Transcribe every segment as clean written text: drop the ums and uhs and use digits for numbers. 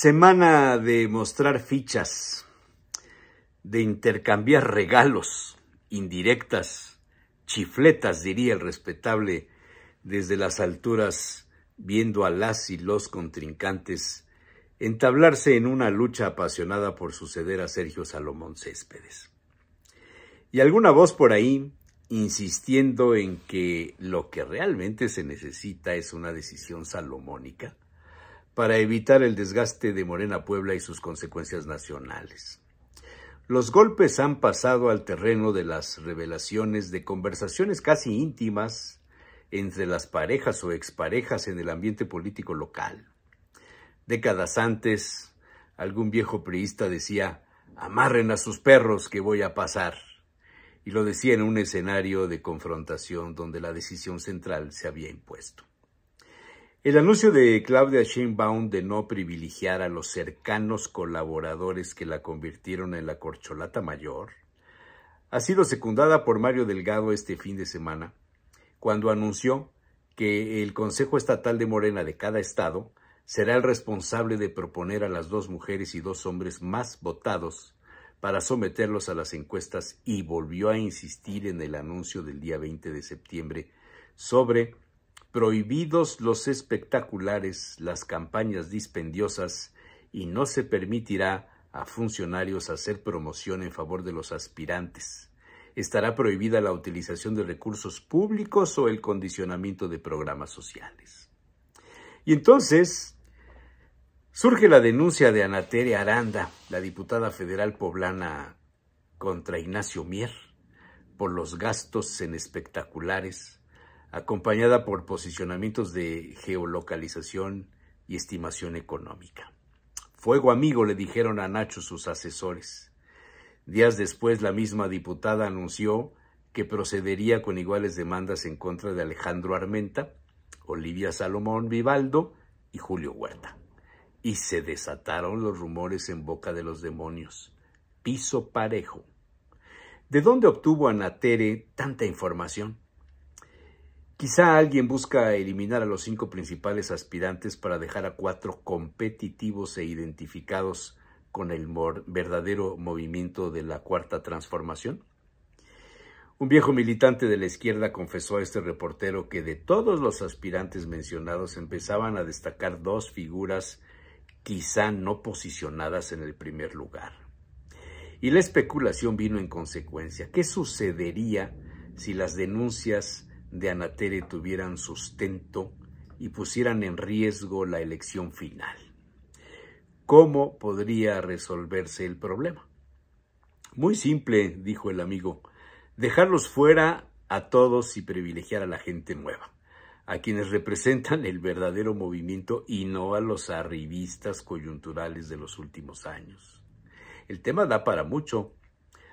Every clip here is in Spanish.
Semana de mostrar fichas, de intercambiar regalos, indirectas, chifletas, diría el respetable, desde las alturas, viendo a las y los contrincantes entablarse en una lucha apasionada por suceder a Sergio Salomón Céspedes. Y alguna voz por ahí insistiendo en que lo que realmente se necesita es una decisión salomónica para evitar el desgaste de Morena Puebla y sus consecuencias nacionales. Los golpes han pasado al terreno de las revelaciones de conversaciones casi íntimas entre las parejas o exparejas en el ambiente político local. Décadas antes, algún viejo priista decía: amarren a sus perros que voy a pasar. Y lo decía en un escenario de confrontación donde la decisión central se había impuesto. El anuncio de Claudia Sheinbaum de no privilegiar a los cercanos colaboradores que la convirtieron en la corcholata mayor ha sido secundada por Mario Delgado este fin de semana, cuando anunció que el Consejo Estatal de Morena de cada estado será el responsable de proponer a las 2 mujeres y 2 hombres más votados para someterlos a las encuestas, y volvió a insistir en el anuncio del día 20 de septiembre sobre prohibidos los espectaculares, las campañas dispendiosas, y no se permitirá a funcionarios hacer promoción en favor de los aspirantes. Estará prohibida la utilización de recursos públicos o el condicionamiento de programas sociales. Y entonces surge la denuncia de Ana Tere Aranda, la diputada federal poblana, contra Ignacio Mier por los gastos en espectaculares, acompañada por posicionamientos de geolocalización y estimación económica. Fuego amigo, le dijeron a Nacho sus asesores. Días después, la misma diputada anunció que procedería con iguales demandas en contra de Alejandro Armenta, Olivia Salomón Vivaldo y Julio Huerta. Y se desataron los rumores en boca de los demonios. Piso parejo. ¿De dónde obtuvo Ana Tere tanta información? Quizá alguien busca eliminar a los 5 principales aspirantes para dejar a 4 competitivos e identificados con el verdadero movimiento de la Cuarta Transformación. Un viejo militante de la izquierda confesó a este reportero que de todos los aspirantes mencionados empezaban a destacar 2 figuras quizá no posicionadas en el primer lugar. Y la especulación vino en consecuencia. ¿Qué sucedería si las denuncias de Ana Tere tuvieran sustento y pusieran en riesgo la elección final? ¿Cómo podría resolverse el problema? Muy simple, dijo el amigo: dejarlos fuera a todos y privilegiar a la gente nueva, a quienes representan el verdadero movimiento y no a los arribistas coyunturales de los últimos años. El tema da para mucho.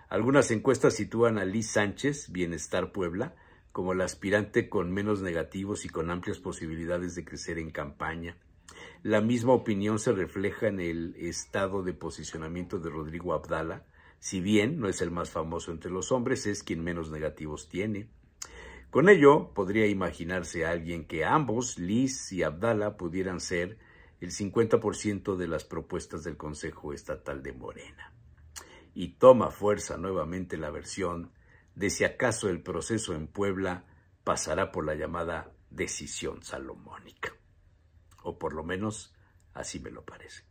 Algunas encuestas sitúan a Liz Sánchez, Bienestar Puebla, como la aspirante con menos negativos y con amplias posibilidades de crecer en campaña. La misma opinión se refleja en el estado de posicionamiento de Rodrigo Abdala. Si bien no es el más famoso entre los hombres, es quien menos negativos tiene. Con ello, podría imaginarse a alguien que ambos, Liz y Abdala, pudieran ser el 50% de las propuestas del Consejo Estatal de Morena. Y toma fuerza nuevamente la versión de si acaso el proceso en Puebla pasará por la llamada decisión salomónica. O por lo menos así me lo parece.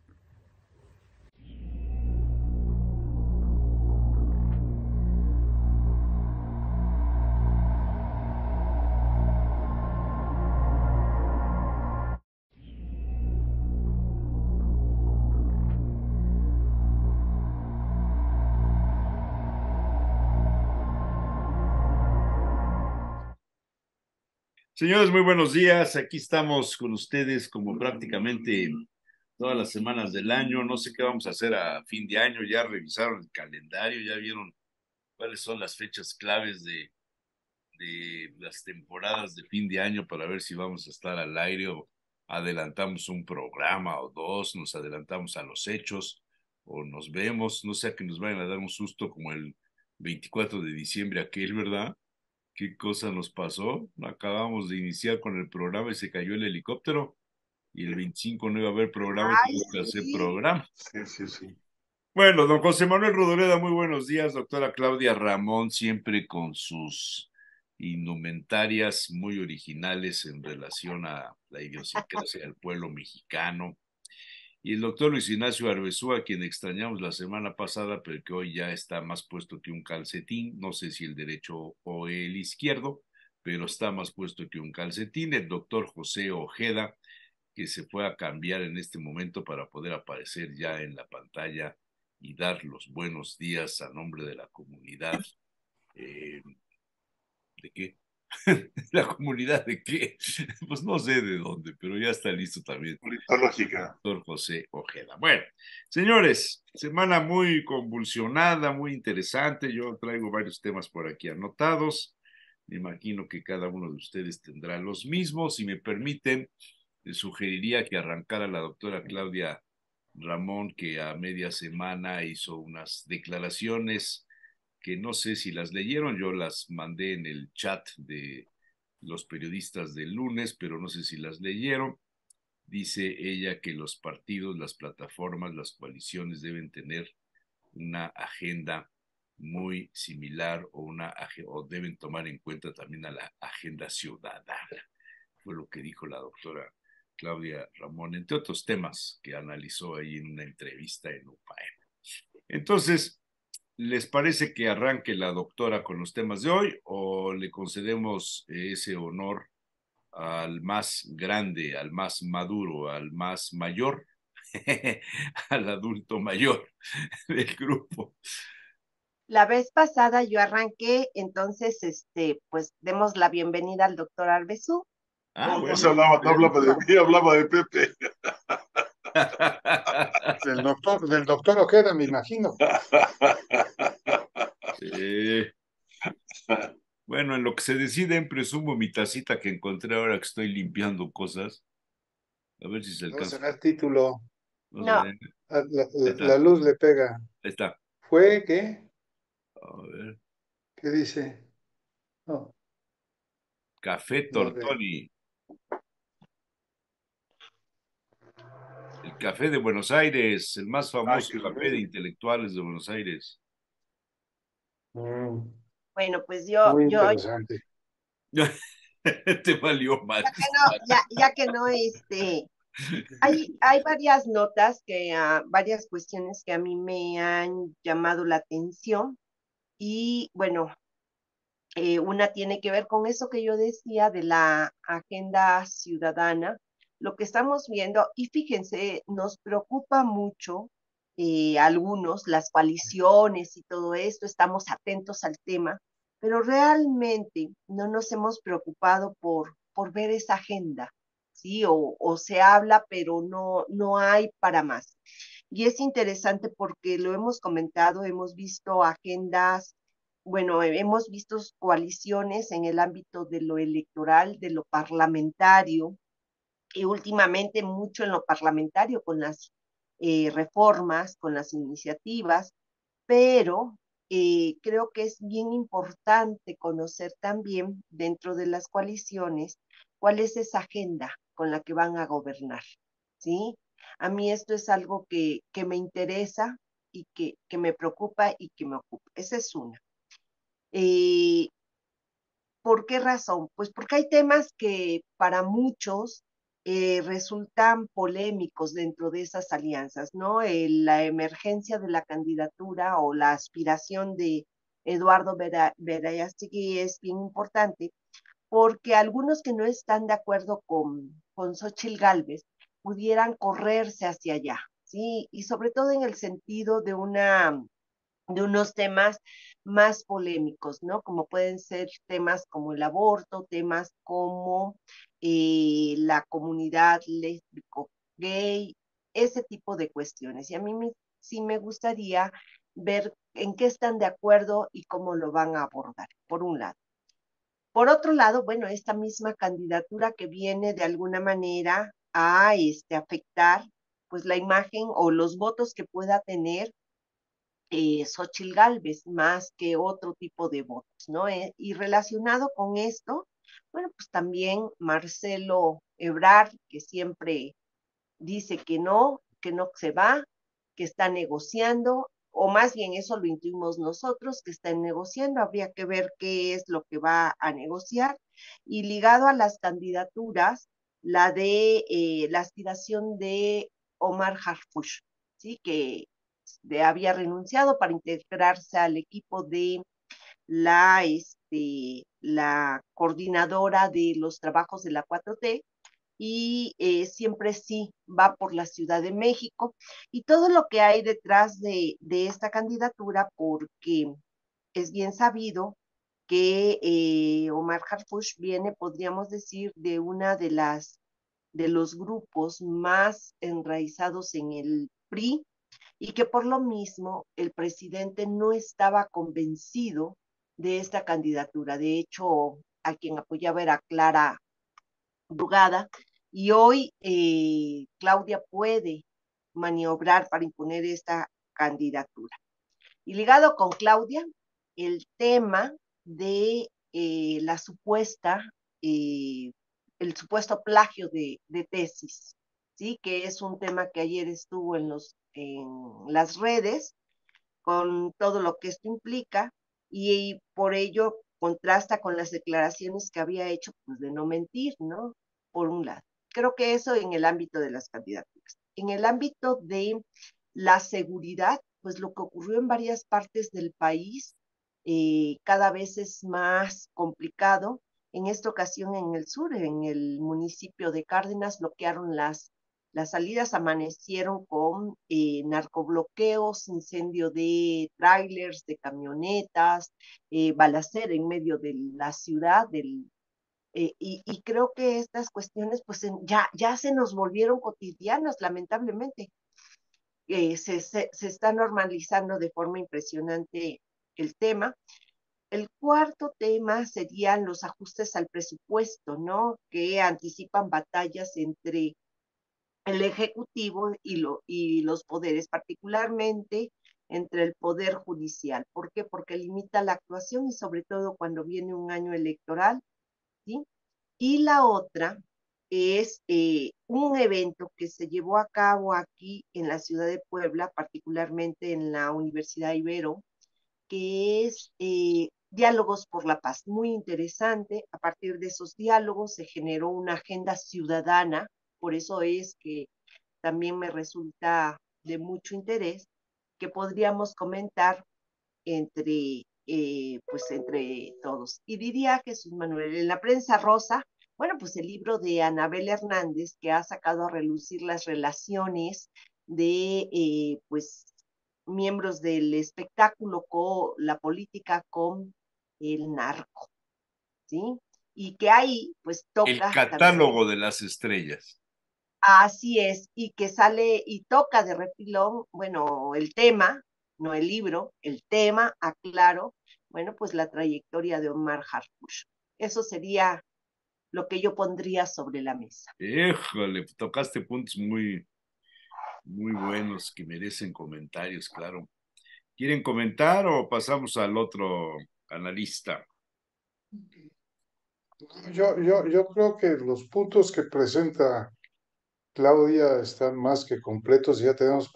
Señores, muy buenos días. Aquí estamos con ustedes como prácticamente todas las semanas del año. No sé qué vamos a hacer a fin de año. Ya revisaron el calendario, ya vieron cuáles son las fechas claves de las temporadas de fin de año para ver si vamos a estar al aire o adelantamos un programa o 2, nos adelantamos a los hechos o nos vemos. No sea que nos vayan a dar un susto como el 24 de diciembre aquel, ¿verdad? ¿Qué cosa nos pasó? Acabamos de iniciar con el programa y se cayó el helicóptero y el 25 no iba a haber programa y Ay, tuvimos que hacer sí. programa. Sí, sí, sí. Bueno, don José Manuel Rodoreda, muy buenos días. Doctora Claudia Ramón, siempre con sus indumentarias muy originales en relación a la idiosincrasia del pueblo mexicano. Y el doctor Luis Ignacio Arbezúa, a quien extrañamos la semana pasada, pero que hoy ya está más puesto que un calcetín, no sé si el derecho o el izquierdo, pero está más puesto que un calcetín. El doctor José Ojeda, que se fue a cambiar en este momento para poder aparecer ya en la pantalla y dar los buenos días a nombre de la comunidad. Eh, ¿De qué? ¿La comunidad de qué? Pues no sé de dónde, pero ya está listo también Politológica. doctor José Ojeda. Bueno, señores, semana muy convulsionada, muy interesante. Yo traigo varios temas por aquí anotados. Me imagino que cada uno de ustedes tendrá los mismos. Si me permiten, les sugeriría que arrancara la doctora Claudia Ramón, que a media semana hizo unas declaraciones que no sé si las leyeron, yo las mandé en el chat de los periodistas del lunes, pero no sé si las leyeron. Dice ella que los partidos, las plataformas, las coaliciones deben tener una agenda muy similar o deben tomar en cuenta también a la agenda ciudadana. Fue lo que dijo la doctora Claudia Ramón, entre otros temas que analizó ahí en una entrevista en UPAE. Entonces, ¿les parece que arranque la doctora con los temas de hoy o le concedemos ese honor al más grande, al más maduro, al más mayor, al adulto mayor del grupo? La vez pasada yo arranqué, entonces, pues demos la bienvenida al doctor Arbezú. Ah, No bueno, se hablaba, no hablaba de Listo. mí, hablaba de Pepe. Del doctor Ojeda, me imagino. eh, bueno, en lo que se decide, presumo mi tacita que encontré ahora que estoy limpiando cosas. A ver si se No alcanza. será el título. Vamos a No, ver. Ahí La está, luz le pega. ahí está. ¿Fue qué? A ver. ¿Qué dice? No, Café no de. Tortoni. El café de Buenos Aires, el más Ay, famoso qué café de remedio. intelectuales de Buenos Aires. Mm, bueno, pues muy yo, interesante. Te valió mal. ya que no, hay varias notas varias cuestiones que a mí me han llamado la atención y bueno, una tiene que ver con eso que yo decía de la agenda ciudadana, lo que estamos viendo, y fíjense, nos preocupa mucho algunos, las coaliciones y todo esto, estamos atentos al tema, pero realmente no nos hemos preocupado por ver esa agenda, ¿sí? O se habla, pero no hay para más. Y es interesante porque lo hemos comentado, hemos visto agendas, bueno, hemos visto coaliciones en el ámbito de lo electoral, de lo parlamentario, y últimamente mucho en lo parlamentario con las reformas, con las iniciativas, pero creo que es bien importante conocer también dentro de las coaliciones cuál es esa agenda con la que van a gobernar, ¿sí? A mí esto es algo que me interesa y que me preocupa y que me ocupa. Esa es una. Eh, ¿Por qué razón? Pues porque hay temas que para muchos resultan polémicos dentro de esas alianzas, ¿no? La emergencia de la candidatura o la aspiración de Eduardo Verástegui es bien importante porque algunos que no están de acuerdo con Xóchitl Gálvez pudieran correrse hacia allá, ¿sí? Y sobre todo en el sentido de unos temas más polémicos, ¿no? Como pueden ser temas como el aborto, temas como la comunidad lésbico, gay, ese tipo de cuestiones. Y a mí sí me gustaría ver en qué están de acuerdo y cómo lo van a abordar, por un lado. Por otro lado, bueno, esta misma candidatura que viene de alguna manera a afectar pues la imagen o los votos que pueda tener Xóchitl Gálvez más que otro tipo de votos, ¿no? Y relacionado con esto, bueno, pues también Marcelo Ebrard, que siempre dice que no se va, que está negociando, o más bien eso lo intuimos nosotros, que están negociando. Habría que ver qué es lo que va a negociar. Y ligado a las candidaturas, la aspiración de Omar Harfush, ¿sí? Que había renunciado para integrarse al equipo de la coordinadora de los trabajos de la 4T, y siempre sí va por la Ciudad de México y todo lo que hay detrás de esta candidatura, porque es bien sabido que Omar Harfush viene, podríamos decir, de una de los grupos más enraizados en el PRI, y que por lo mismo el presidente no estaba convencido de esta candidatura. De hecho, a quien apoyaba era Clara Brugada, y hoy Claudia puede maniobrar para imponer esta candidatura. Y ligado con Claudia, el tema de la eh, el supuesto plagio de tesis, ¿sí? Que es un tema que ayer estuvo en las redes, con todo lo que esto implica, y por ello contrasta con las declaraciones que había hecho, pues de no mentir, ¿no? Por un lado. Creo que eso en el ámbito de las candidaturas. En el ámbito de la seguridad, pues lo que ocurrió en varias partes del país cada vez es más complicado. En esta ocasión en el sur, en el municipio de Cárdenas, bloquearon las salidas, amanecieron con narcobloqueos, incendio de trailers, de camionetas, balacera en medio de la ciudad, y creo que estas cuestiones pues ya se nos volvieron cotidianas, lamentablemente. Se está normalizando de forma impresionante el tema. El cuarto tema serían los ajustes al presupuesto, ¿no? Que anticipan batallas entre el Ejecutivo y los poderes, particularmente entre el Poder Judicial. ¿Por qué? Porque limita la actuación y sobre todo cuando viene un año electoral, ¿sí? Y la otra es un evento que se llevó a cabo aquí en la ciudad de Puebla, particularmente en la Universidad Ibero, que es Diálogos por la Paz. Muy interesante. A partir de esos diálogos se generó una agenda ciudadana, por eso es que también me resulta de mucho interés, que podríamos comentar pues entre todos. Y diría Jesús Manuel, en la prensa rosa, bueno, pues el libro de Anabel Hernández, que ha sacado a relucir las relaciones de, pues, miembros del espectáculo con la política, con el narco, ¿sí? Y que ahí, pues, El toca también. catálogo de las estrellas. Así es, y que sale y toca de refilón, bueno, el tema, no el libro, el tema, aclaro, bueno, pues la trayectoria de Omar Harfuch. Eso sería lo que yo pondría sobre la mesa. Híjole, tocaste puntos muy buenos que merecen comentarios, claro. ¿Quieren comentar o pasamos al otro analista? Yo creo que los puntos que presenta Claudia están más que completos. Ya tenemos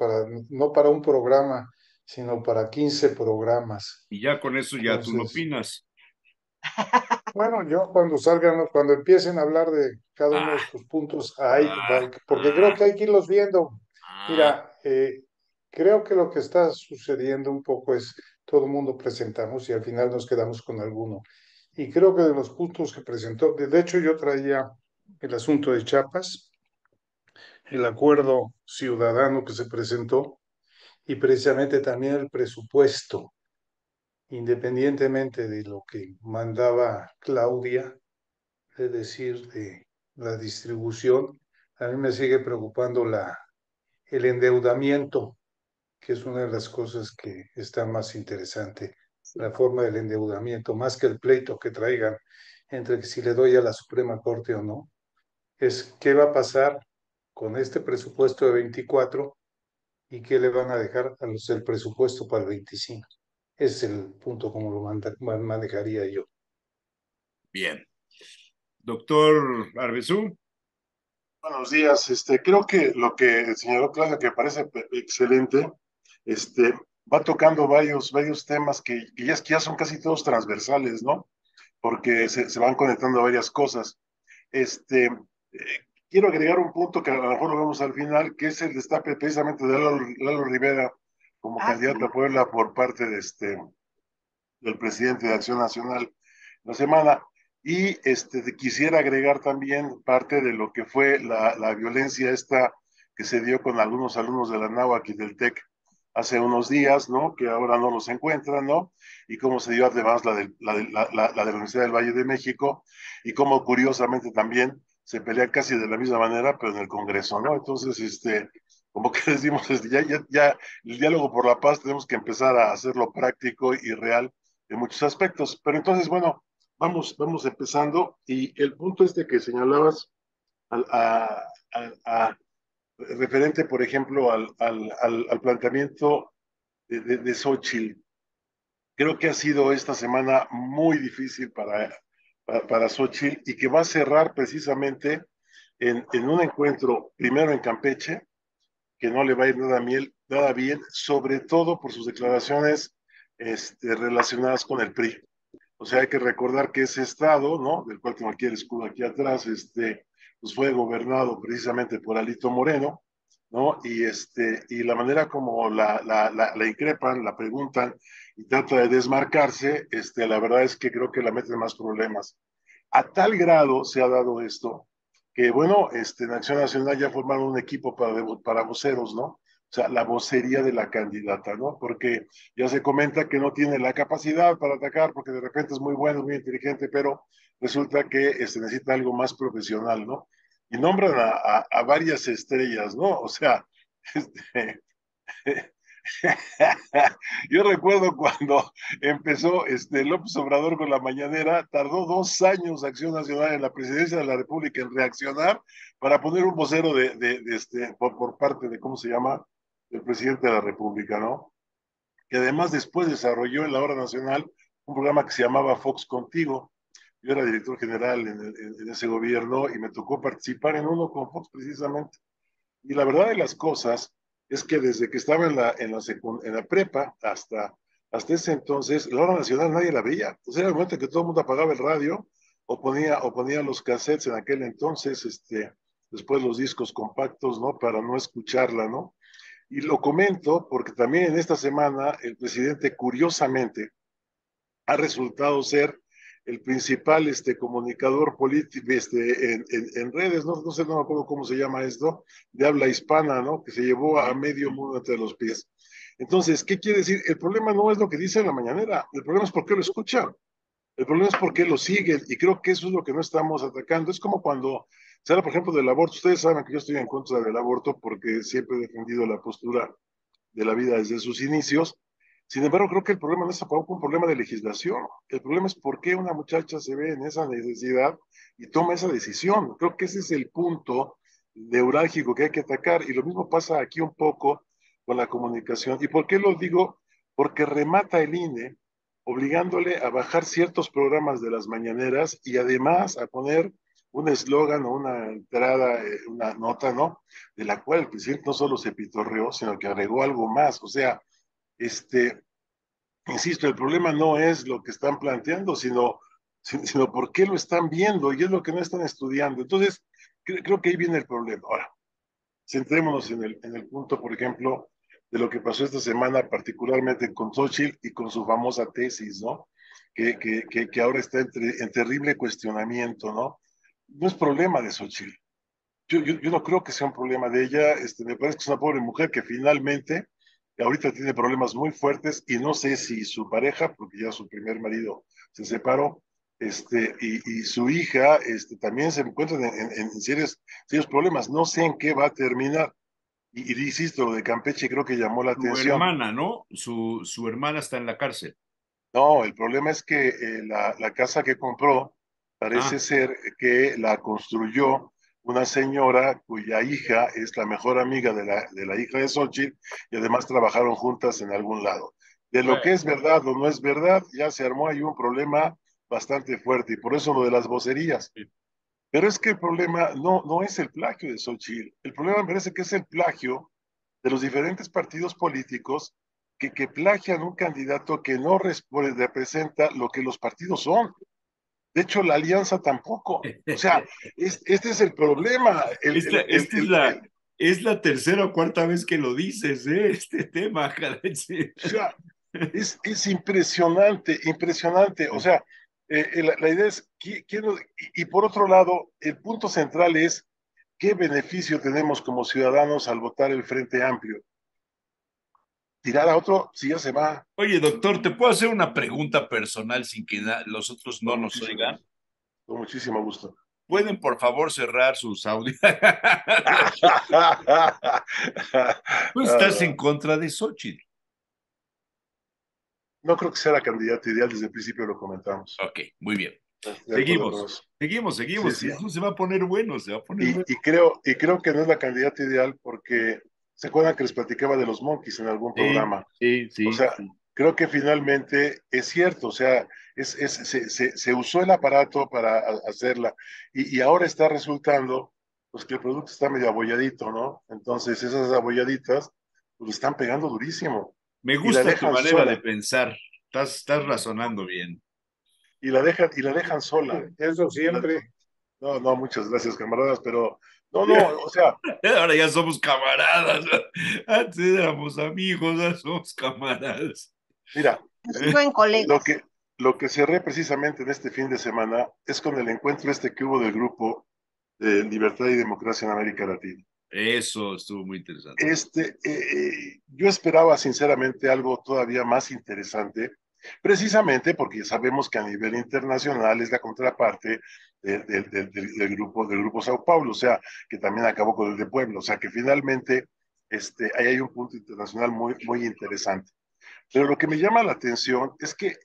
no para un programa, sino para 15 programas. Y ya con eso ya tú no Entonces, opinas. bueno, yo cuando salgan, ¿no? Cuando empiecen a hablar de cada uno de Ah, estos puntos, ahí, ah, porque creo ah, que hay que irlos viendo. ah. Mira, creo que lo que está sucediendo un poco es todo el mundo presentamos y al final nos quedamos con alguno. Y creo que de los puntos que presentó, de hecho yo traía el asunto de Chiapas, el acuerdo ciudadano que se presentó y precisamente también el presupuesto, independientemente de lo que mandaba Claudia, es decir, de la distribución, a mí me sigue preocupando el endeudamiento, que es una de las cosas que está más interesante, Sí, la forma del endeudamiento, más que el pleito que traigan entre que si le doy a la Suprema Corte o no, es qué va a pasar con este presupuesto de 24 y qué le van a dejar a los del presupuesto para el 25. Ese es el punto como lo manejaría yo. Bien. Doctor Arbezú. Buenos días. Creo que lo que señaló Claudia, que parece excelente, este, va tocando varios temas que ya son casi todos transversales, ¿no? Porque se van conectando a varias cosas. Quiero agregar un punto que a lo mejor lo vemos al final, que es el destape precisamente de Lalo Rivera como Ah, candidato a sí. Puebla por parte del presidente de Acción Nacional la semana. Y quisiera agregar también parte de lo que fue la violencia esta que se dio con algunos alumnos de la Náhuac y del TEC hace unos días, ¿no? Que ahora no los encuentran, ¿no? Y cómo se dio además la de la Universidad del Valle de México y cómo curiosamente también se pelean casi de la misma manera, pero en el Congreso, ¿no? Entonces, como que decimos, ya el diálogo por la paz tenemos que empezar a hacerlo práctico y real en muchos aspectos. Pero entonces, bueno, vamos empezando. Y el punto que señalabas al- a, a referente, por ejemplo, al planteamiento de Xochitl, creo que ha sido esta semana muy difícil para Xochitl y que va a cerrar precisamente en un encuentro, primero en Campeche, que no le va a ir nada bien, sobre todo por sus declaraciones relacionadas con el PRI. O sea, hay que recordar que ese estado, ¿no? Del cual tengo aquí el escudo aquí atrás, pues fue gobernado precisamente por Alito Moreno, ¿no? Y la manera como la increpan, la preguntan y trata de desmarcarse, la verdad es que creo que la mete en más problemas. A tal grado se ha dado esto que, bueno, en Acción Nacional ya formaron un equipo para voceros, ¿no? O sea, la vocería de la candidata, ¿no? Porque ya se comenta que no tiene la capacidad para atacar, porque de repente es muy bueno, muy inteligente, pero resulta que necesita algo más profesional, ¿no? Y nombran a varias estrellas, ¿no? O sea, este, yo recuerdo cuando empezó López Obrador con la mañanera, tardó 2 años Acción Nacional en la presidencia de la República en reaccionar para poner un vocero por parte de, ¿cómo se llama? Del presidente de la República, ¿no? Que además después desarrolló en la hora nacional un programa que se llamaba Fox Contigo. Yo era director general en ese gobierno y me tocó participar en uno con Fox precisamente. Y la verdad de las cosas es que desde que estaba en la prepa hasta ese entonces, la hora nacional nadie la veía. Entonces era el momento en que todo el mundo apagaba el radio o ponía los cassettes en aquel entonces, después los discos compactos, ¿no? Para no escucharla, ¿no? Y lo comento porque también en esta semana el presidente, curiosamente, ha resultado ser el principal comunicador político en redes, no sé, no me acuerdo cómo se llama esto, de habla hispana, ¿no? Que se llevó a medio mundo entre los pies. Entonces, ¿qué quiere decir? El problema no es lo que dice en la mañanera, el problema es por qué lo escuchan, el problema es por qué lo siguen, y creo que eso es lo que no estamos atacando. Es como cuando se habla, por ejemplo, del aborto. Ustedes saben que yo estoy en contra del aborto porque siempre he defendido la postura de la vida desde sus inicios. Sin embargo, creo que el problema no es tampoco un problema de legislación. El problema es por qué una muchacha se ve en esa necesidad y toma esa decisión. Creo que ese es el punto neurálgico que hay que atacar. Y lo mismo pasa aquí un poco con la comunicación. ¿Y por qué lo digo? Porque remata el INE obligándole a bajar ciertos programas de las mañaneras y además a poner un eslogan o una entrada, una nota, ¿no? De la cual el presidente no solo se pitorreó, sino que agregó algo más. O sea, este, insisto, el problema no es lo que están planteando, sino por qué lo están viendo y es lo que no están estudiando. Entonces, creo que ahí viene el problema. Ahora, centrémonos en el punto, por ejemplo, de lo que pasó esta semana, particularmente con Xochitl y con su famosa tesis, ¿no? Que ahora está en terrible cuestionamiento, ¿no? No es problema de Xochitl. Yo no creo que sea un problema de ella. Me parece que es una pobre mujer que finalmente ahorita tiene problemas muy fuertes y no sé si su pareja, porque ya su primer marido se separó, y su hija, también se encuentran en serios problemas. No sé en qué va a terminar. Y insisto, lo de Campeche creo que llamó la Su atención. hermana, ¿no? Su hermana está en la cárcel. No, el problema es que la casa que compró parece Ah, ser que la construyó una señora cuya hija es la mejor amiga de la hija de Xochitl y además trabajaron juntas en algún lado. De lo que bueno, es verdad o no es verdad, ya se armó ahí un problema bastante fuerte y por eso lo de las vocerías. Pero es que el problema no es el plagio de Xochitl. El problema me parece que es el plagio de los diferentes partidos políticos que plagian un candidato que no representa lo que los partidos son. De hecho, la alianza tampoco. O sea, este es el problema. Esta es la tercera o cuarta vez que lo dices, este tema, caray. O sea, es impresionante, impresionante. O sea, la idea es, y por otro lado, el punto central es qué beneficio tenemos como ciudadanos al votar el Frente Amplio. Tirar a otro si ya se va. Oye, doctor, ¿te puedo hacer una pregunta personal sin que los otros no Con nos muchísimo oigan? gusto. Con muchísimo gusto. ¿Pueden, por favor, cerrar sus audios? Tú estás en contra de Xochitl. No creo que sea la candidata ideal, desde el principio lo comentamos. Ok, muy bien. De acuerdo con Seguimos, eso. seguimos. Sí, sí. Eso se va a poner bueno, se va a poner bueno. Y creo que no es la candidata ideal porque se acuerdan que les platicaba de los monkeys en algún programa. O sea, Sí. creo que finalmente es cierto, o sea, se usó el aparato para hacerla y ahora está resultando pues que el producto está medio abolladito, ¿no? Entonces esas abolladitas pues le están pegando durísimo Me y la gusta tu dejan manera de sola pensar. Estás razonando bien. y la dejan sola. Eso La- siempre. no, muchas gracias, camaradas, pero no, o sea, Ahora ya somos camaradas. Antes éramos amigos, ahora somos camaradas. mira, Yo eh, sigo en lo colegas. que, lo que cerré precisamente en este fin de semana es con el encuentro este que hubo del grupo de Libertad y Democracia en América Latina. Eso estuvo muy interesante. Yo esperaba sinceramente algo todavía más interesante, precisamente porque sabemos que a nivel internacional es la contraparte del grupo Sao Paulo, o sea, que también acabó con el de Puebla, o sea, que finalmente ahí hay un punto internacional muy interesante. Pero lo que me llama la atención es que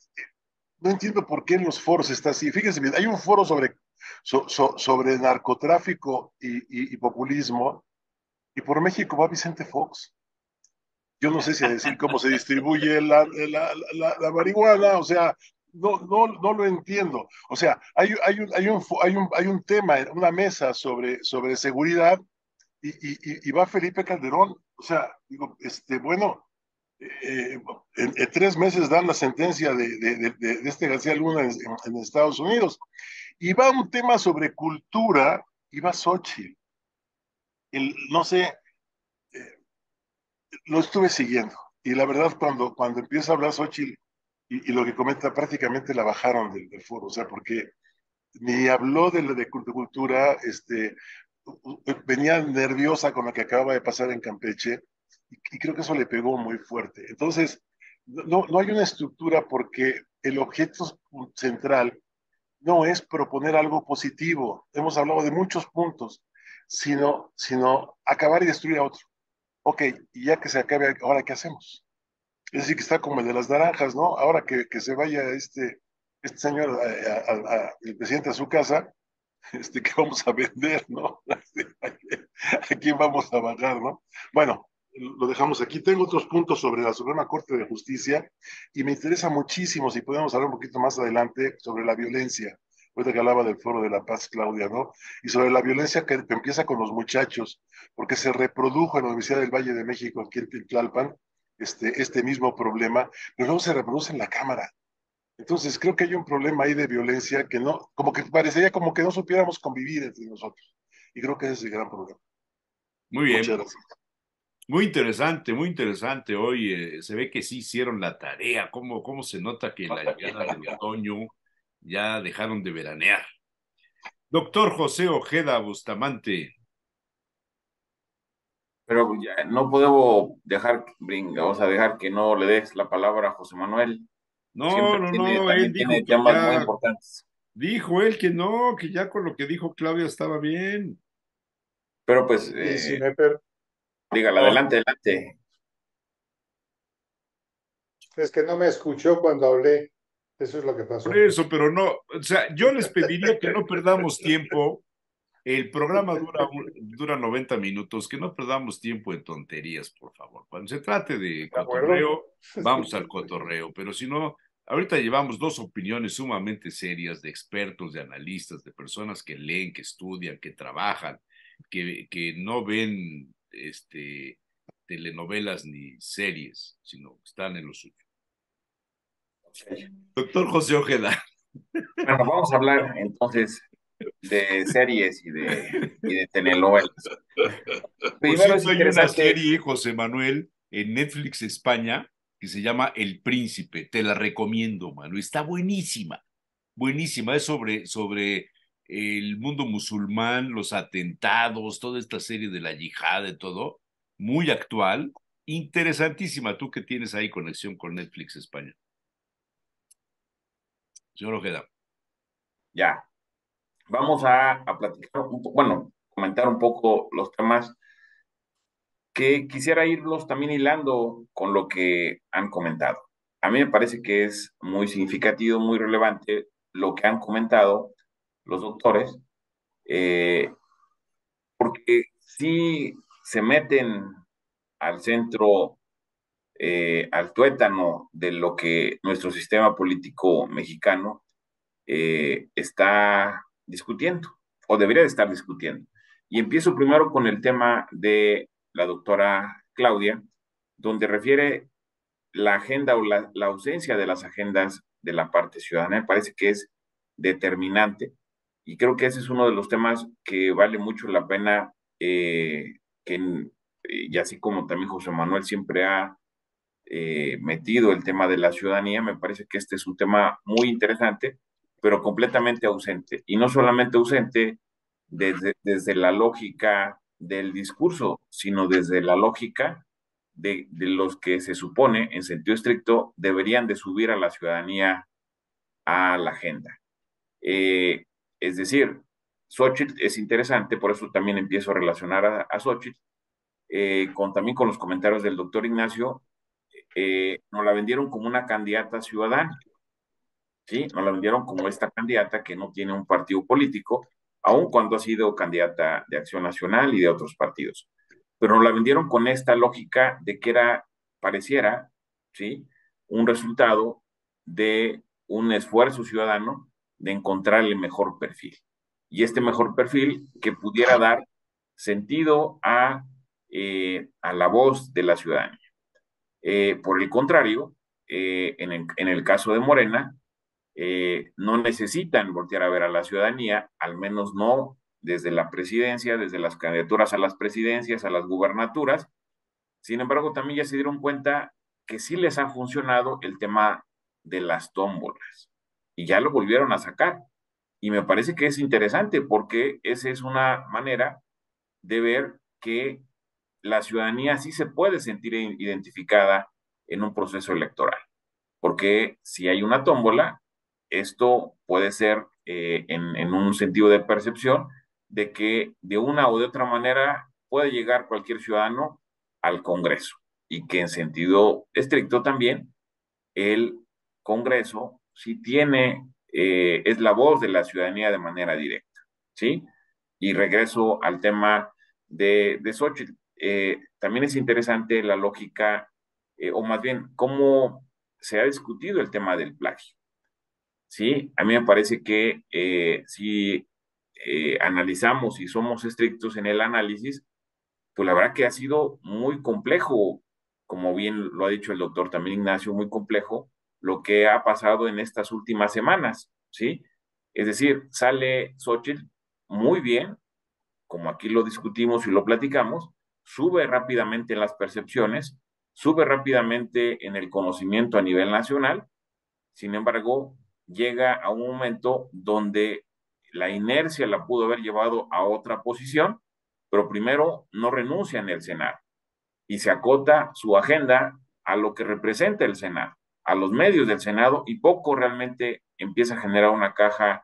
no entiendo por qué en los foros está así. Fíjense bien, hay un foro sobre narcotráfico y populismo, y por México va Vicente Fox. Yo no sé si a decir cómo se distribuye la marihuana, o sea, no lo entiendo. O sea, hay un tema, una mesa sobre seguridad y va Felipe Calderón. O sea, digo, bueno, en 3 meses dan la sentencia de este García Luna en Estados Unidos. Y va un tema sobre cultura y va Xochitl. No sé, lo estuve siguiendo. Y la verdad, cuando empieza a hablar Xochitl y lo que comenta, prácticamente la bajaron del foro. O sea, porque ni habló de cultura, venía nerviosa con lo que acaba de pasar en Campeche y creo que eso le pegó muy fuerte. Entonces, no hay una estructura porque el objeto central no es proponer algo positivo. Hemos hablado de muchos puntos, sino acabar y destruir a otro. Ok, y ya que se acabe, ¿ahora qué hacemos? Es decir, que está como el de las naranjas, ¿no? Ahora que se vaya este señor, el presidente a su casa, ¿qué vamos a vender, no? ¿A quién vamos a bajar, no? Bueno, lo dejamos aquí. Tengo otros puntos sobre la Suprema Corte de Justicia y me interesa muchísimo, si podemos hablar un poquito más adelante, sobre la violencia. Ahorita que hablaba del Foro de la Paz, Claudia, ¿no? Y sobre la violencia que empieza con los muchachos, porque se reprodujo en la Universidad del Valle de México, aquí en Tlalpan, este mismo problema, pero luego se reproduce en la Cámara. Entonces, creo que hay un problema ahí de violencia que no, como que parecería como que no supiéramos convivir entre nosotros. Y creo que ese es el gran problema. Muy Muchas bien. gracias. Muy interesante, muy interesante. Hoy se ve que sí hicieron la tarea. ¿Cómo se nota que la llegada del otoño ya dejaron de veranear? Doctor José Ojeda Bustamante. Pero ya no puedo o sea, dejar que no le des la palabra a José Manuel. No, él También dijo tiene que temas muy ya, importantes. dijo él que no, que ya con lo que dijo Claudia estaba bien. Pero pues, Y si dígale, No, adelante, adelante. es que no me escuchó cuando hablé, eso es lo que por pasó. eso, pero no, o sea, yo les pediría que no perdamos tiempo. El programa dura 90 minutos, que no perdamos tiempo en tonterías, por favor. Cuando se trate de ¿De acuerdo? cotorreo, vamos al cotorreo, pero si no, ahorita llevamos dos opiniones sumamente serias de expertos, de analistas, de personas que leen, que estudian, que trabajan, que no ven telenovelas ni series, sino están en lo suyo. Doctor José Ojeda. Bueno, vamos a hablar entonces de series y de telenovelas. Por Primero es cierto, hay una interesante. serie, José Manuel, en Netflix España, que se llama El Príncipe. Te la recomiendo, mano. Está buenísima, buenísima. Es sobre el mundo musulmán, los atentados, toda esta serie de la yihad, de todo. Muy actual, interesantísima. Tú que tienes ahí conexión con Netflix España. Señor Ojeda. Ya, vamos a platicar, bueno, comentar un poco los temas que quisiera irlos también hilando con lo que han comentado. A mí me parece que es muy significativo, muy relevante lo que han comentado los doctores, eh, porque sí se meten al centro, al tuétano de lo que nuestro sistema político mexicano está discutiendo o debería de estar discutiendo. Y empiezo primero con el tema de la doctora Claudia, donde refiere la agenda o la ausencia de las agendas de la parte ciudadana. Me parece que es determinante y creo que ese es uno de los temas que vale mucho la pena, que, y así como también José Manuel siempre ha metido el tema de la ciudadanía, me parece que este es un tema muy interesante, pero completamente ausente. Y no solamente ausente desde la lógica del discurso, sino desde la lógica de los que se supone, en sentido estricto, deberían de subir a la ciudadanía a la agenda. Eh, es decir, Xochitl es interesante, por eso también empiezo a relacionar a Xochitl, también con los comentarios del doctor Ignacio. Nos la vendieron como una candidata ciudadana, ¿sí? Nos la vendieron como esta candidata que no tiene un partido político, aun cuando ha sido candidata de Acción Nacional y de otros partidos. Pero nos la vendieron con esta lógica de que pareciera, ¿sí? Un resultado de un esfuerzo ciudadano de encontrar el mejor perfil. Y este mejor perfil que pudiera dar sentido a la voz de la ciudadanía. Por el contrario, en el caso de Morena, no necesitan voltear a ver a la ciudadanía, al menos no desde la presidencia, desde las candidaturas a las presidencias, a las gubernaturas. Sin embargo, también ya se dieron cuenta que sí les ha funcionado el tema de las tómbolas y ya lo volvieron a sacar. Y me parece que es interesante porque esa es una manera de ver que la ciudadanía sí se puede sentir identificada en un proceso electoral, porque si hay una tómbola, esto puede ser en un sentido de percepción de que de una o de otra manera puede llegar cualquier ciudadano al Congreso y que en sentido estricto también el Congreso sí tiene, es la voz de la ciudadanía de manera directa, ¿sí? Y regreso al tema de Xochitl. También es interesante la lógica, o más bien, cómo se ha discutido el tema del plagio. ¿Sí? A mí me parece que si analizamos y somos estrictos en el análisis, pues la verdad que ha sido muy complejo, como bien lo ha dicho el doctor también Ignacio, muy complejo lo que ha pasado en estas últimas semanas, ¿sí? Es decir, sale Xochitl muy bien, como aquí lo discutimos y lo platicamos, sube rápidamente en las percepciones, sube rápidamente en el conocimiento a nivel nacional, sin embargo, llega a un momento donde la inercia la pudo haber llevado a otra posición, pero primero no renuncia en el Senado y se acota su agenda a lo que representa el Senado, a los medios del Senado y poco realmente empieza a generar una caja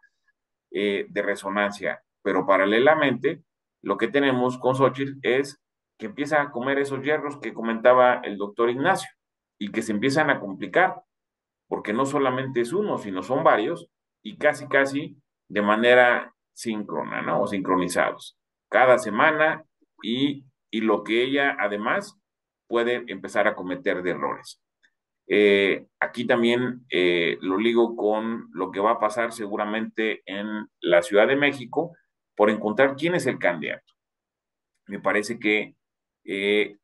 de resonancia. Pero paralelamente, lo que tenemos con Xochitl es que empieza a comer esos hierros que comentaba el doctor Ignacio y que se empiezan a complicar porque no solamente es uno, sino son varios, y casi de manera síncrona, ¿no? O sincronizados. Cada semana y lo que ella además puede empezar a cometer de errores. Aquí también lo ligo con lo que va a pasar seguramente en la Ciudad de México por encontrar quién es el candidato. Me parece que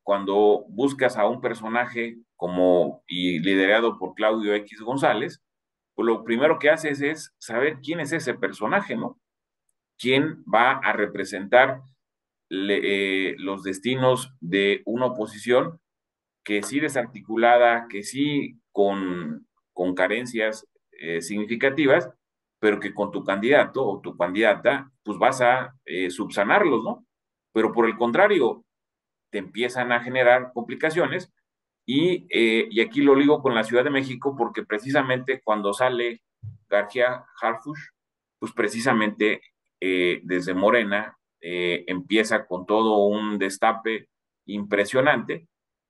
cuando buscas a un personaje como y liderado por Claudio X González, pues lo primero que haces es saber quién es ese personaje, ¿no? ¿Quién va a representar los destinos de una oposición que sí desarticulada, que sí con carencias significativas, pero que con tu candidato o tu candidata, pues vas a subsanarlos, ¿no? Pero por el contrario, te empiezan a generar complicaciones y aquí lo ligo con la Ciudad de México porque precisamente cuando sale García Harfuch, pues precisamente desde Morena empieza con todo un destape impresionante,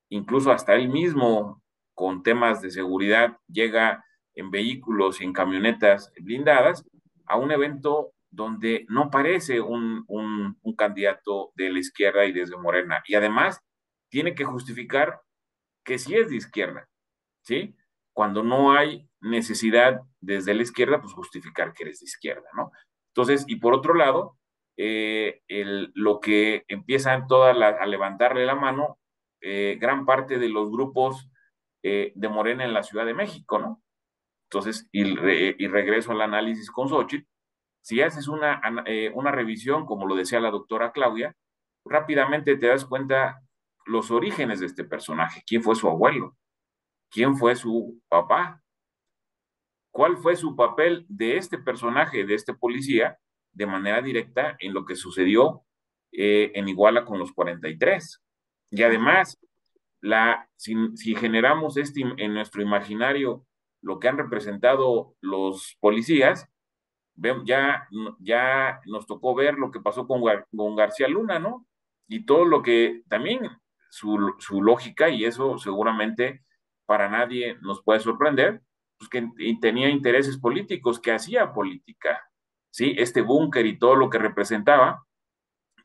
incluso hasta él mismo con temas de seguridad llega en vehículos y en camionetas blindadas a un evento donde no parece un candidato de la izquierda y desde Morena. Y además tiene que justificar que sí es de izquierda, ¿sí? Cuando no hay necesidad desde la izquierda, pues justificar que eres de izquierda, ¿no? Entonces, y por otro lado, lo que empiezan todas a levantarle la mano, gran parte de los grupos de Morena en la Ciudad de México, ¿no? Entonces, y regreso al análisis con Xochitl, si haces una revisión, como lo decía la doctora Claudia, rápidamente te das cuenta los orígenes de este personaje, quién fue su abuelo, quién fue su papá, cuál fue su papel de este personaje, de este policía, de manera directa en lo que sucedió en Iguala con los 43. Y además, si generamos en nuestro imaginario lo que han representado los policías, ya nos tocó ver lo que pasó con García Luna, ¿no? Y todo lo que también su lógica, y eso seguramente para nadie nos puede sorprender, pues que tenía intereses políticos, que hacía política, ¿sí? Este búnker y todo lo que representaba,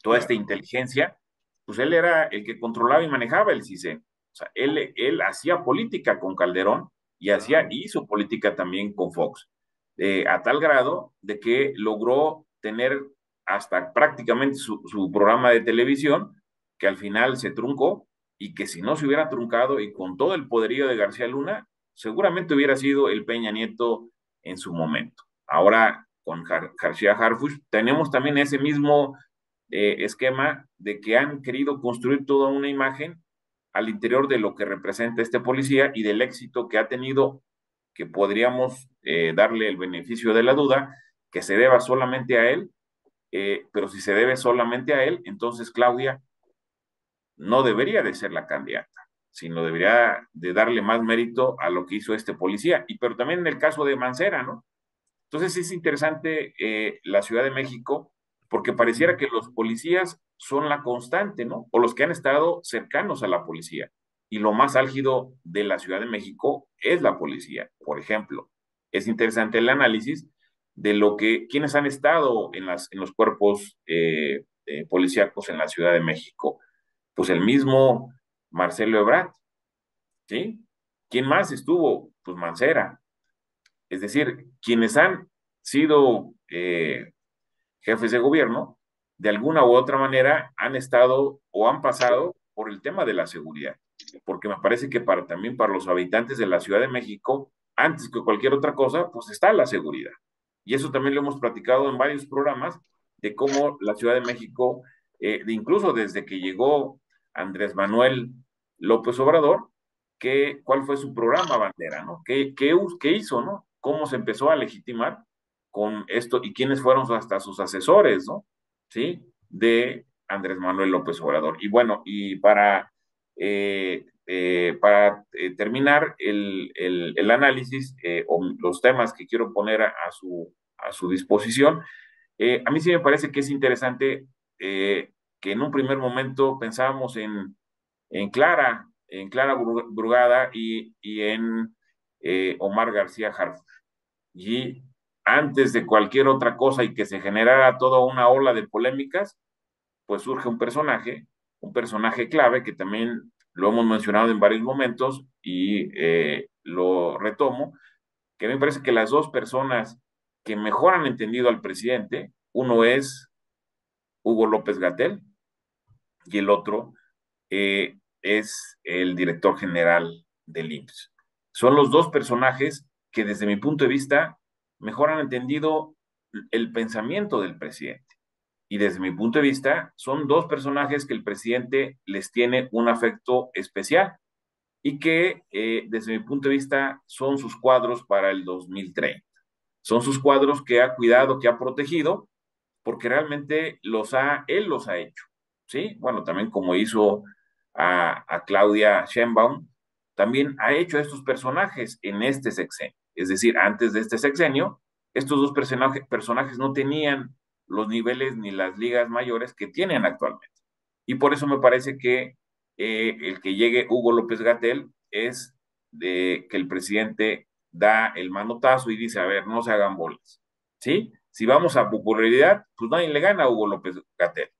toda esta inteligencia, pues él era el que controlaba y manejaba el CISEN. O sea, él hacía política con Calderón y hizo política también con Fox, a tal grado de que logró tener hasta prácticamente su programa de televisión, que al final se truncó, y que si no se hubiera truncado y con todo el poderío de García Luna, seguramente hubiera sido el Peña Nieto en su momento. Ahora, con García Harfuch, tenemos también ese mismo esquema de que han querido construir toda una imagen al interior de lo que representa este policía y del éxito que ha tenido, que podríamos darle el beneficio de la duda, que se deba solamente a él, pero si se debe solamente a él, entonces Claudia no debería de ser la candidata, sino debería de darle más mérito a lo que hizo este policía, y pero también en el caso de Mancera, ¿no? Entonces es interesante la Ciudad de México porque pareciera que los policías son la constante, ¿no? O los que han estado cercanos a la policía. Y lo más álgido de la Ciudad de México es la policía. Por ejemplo, es interesante el análisis de quienes han estado en los cuerpos policíacos en la Ciudad de México. Pues el mismo Marcelo Ebrard, ¿sí? ¿Quién más estuvo? Pues Mancera. Es decir, quienes han sido jefes de gobierno, de alguna u otra manera han estado o han pasado por el tema de la seguridad, porque me parece que también para los habitantes de la Ciudad de México, antes que cualquier otra cosa, pues está la seguridad. Y eso también lo hemos platicado en varios programas, de cómo la Ciudad de México, incluso desde que llegó Andrés Manuel López Obrador, cuál fue su programa bandera, ¿no? ¿Qué hizo, ¿no? ¿Cómo se empezó a legitimar con esto y quiénes fueron hasta sus asesores, ¿no? ¿Sí? De Andrés Manuel López Obrador. Y bueno, y terminar el análisis o los temas que quiero poner a su disposición, a mí sí me parece que es interesante que en un primer momento pensábamos en Clara Brugada y en Omar García Harfuch. Y antes de cualquier otra cosa y que se generara toda una ola de polémicas, pues surge un personaje clave que también lo hemos mencionado en varios momentos y lo retomo, que me parece que las dos personas que mejor han entendido al presidente, uno es Hugo López Gatell y el otro es el director general del IMSS. Son los dos personajes que desde mi punto de vista mejor han entendido el pensamiento del presidente. Y desde mi punto de vista son dos personajes que el presidente les tiene un afecto especial y que desde mi punto de vista son sus cuadros para el 2030. Son sus cuadros que ha cuidado, que ha protegido, porque realmente él los ha hecho, ¿sí? Bueno, también como hizo a Claudia Sheinbaum, también ha hecho a estos personajes en este sexenio. Es decir, antes de este sexenio, estos dos personajes no tenían los niveles ni las ligas mayores que tienen actualmente. Y por eso me parece que el que llegue Hugo López Gatell es de que el presidente da el manotazo y dice, a ver, no se hagan bolas, ¿sí? Si vamos a popularidad, pues nadie le gana a Hugo López Gatell,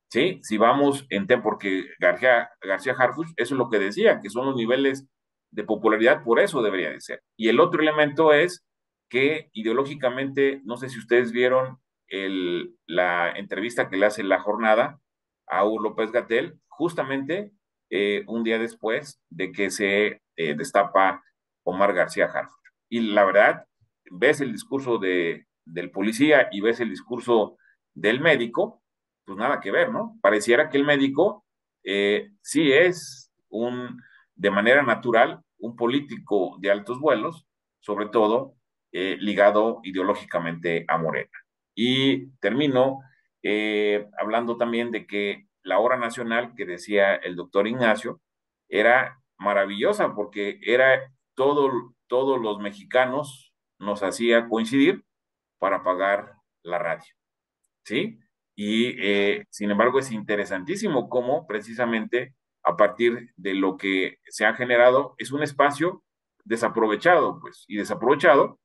¿sí? Si vamos porque García Harfuch, eso es lo que decía, que son los niveles de popularidad, por eso debería de ser. Y el otro elemento es que ideológicamente, no sé si ustedes vieron la entrevista que le hace La Jornada a Hugo López Gatell, justamente un día después de que se destapa Omar García Harfuch. Y la verdad, ves el discurso del policía y ves el discurso del médico, pues nada que ver, ¿no? Pareciera que el médico sí es de manera natural, un político de altos vuelos, sobre todo ligado ideológicamente a Morena. Y termino hablando también de que la hora nacional que decía el doctor Ignacio era maravillosa porque era todos los mexicanos nos hacía coincidir para pagar la radio, ¿sí? Y sin embargo es interesantísimo cómo precisamente a partir de lo que se ha generado es un espacio desaprovechado, pues, y desaprovechado,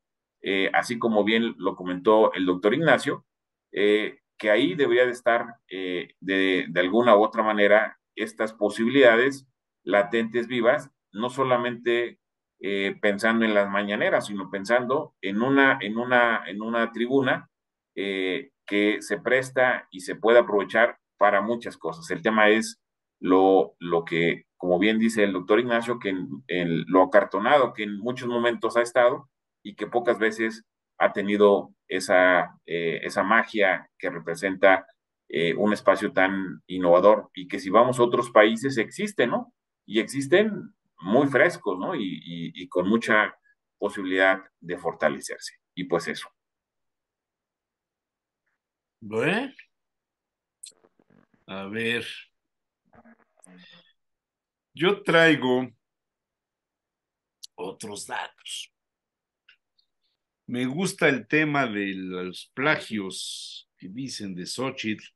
así como bien lo comentó el doctor Ignacio, que ahí debería de estar de alguna u otra manera estas posibilidades latentes vivas, no solamente pensando en las mañaneras, sino pensando en una tribuna que se presta y se puede aprovechar para muchas cosas. El tema es lo que, como bien dice el doctor Ignacio, que lo acartonado que en muchos momentos ha estado y que pocas veces ha tenido esa magia que representa un espacio tan innovador y que si vamos a otros países existe, ¿no? Y existen muy frescos, ¿no? Y con mucha posibilidad de fortalecerse. Y pues eso. Bueno, a ver, yo traigo otros datos. Me gusta el tema de los plagios que dicen de Xochitl,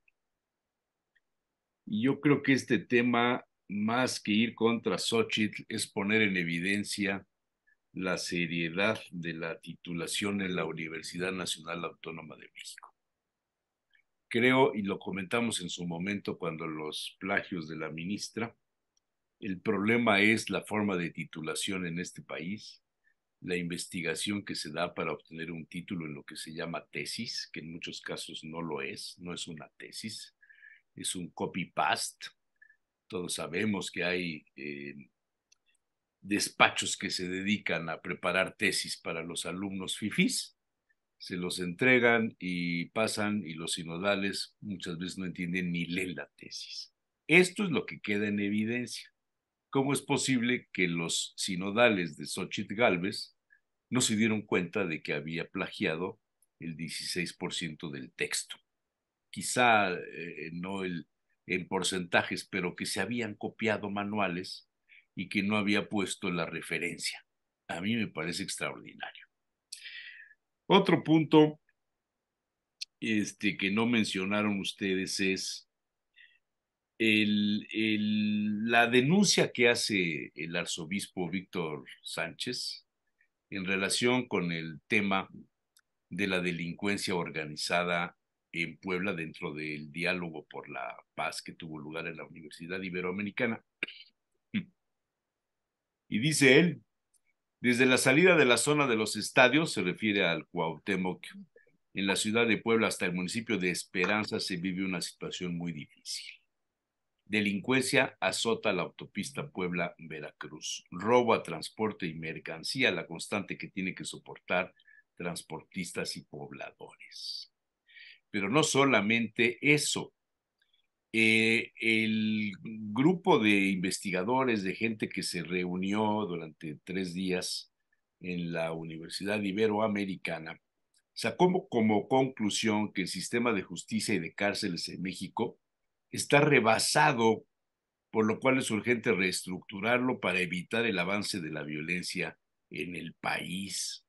y yo creo que este tema, más que ir contra Xochitl, es poner en evidencia la seriedad de la titulación en la Universidad Nacional Autónoma de México. Creo, y lo comentamos en su momento cuando los plagios de la ministra, el problema es la forma de titulación en este país, la investigación que se da para obtener un título en lo que se llama tesis, que en muchos casos no lo es, no es una tesis, es un copy-paste. Todos sabemos que hay despachos que se dedican a preparar tesis para los alumnos fifís, se los entregan y pasan y los sinodales muchas veces no entienden ni leen la tesis. Esto es lo que queda en evidencia. ¿Cómo es posible que los sinodales de Xochitl Gálvez no se dieron cuenta de que había plagiado el 16% del texto? Quizá no en porcentajes, pero que se habían copiado manuales y que no había puesto la referencia. A mí me parece extraordinario. Otro punto que no mencionaron ustedes es la denuncia que hace el arzobispo Víctor Sánchez en relación con el tema de la delincuencia organizada en Puebla dentro del diálogo por la paz que tuvo lugar en la Universidad Iberoamericana. Y dice él, desde la salida de la zona de los estadios, se refiere al Cuauhtémoc, en la ciudad de Puebla hasta el municipio de Esperanza se vive una situación muy difícil. Delincuencia azota la autopista Puebla-Veracruz. Robo a transporte y mercancía, la constante que tiene que soportar transportistas y pobladores. Pero no solamente eso. El grupo de investigadores, de gente que se reunió durante 3 días en la Universidad Iberoamericana, sacó como conclusión que el sistema de justicia y de cárceles en México está rebasado, por lo cual es urgente reestructurarlo para evitar el avance de la violencia en el país.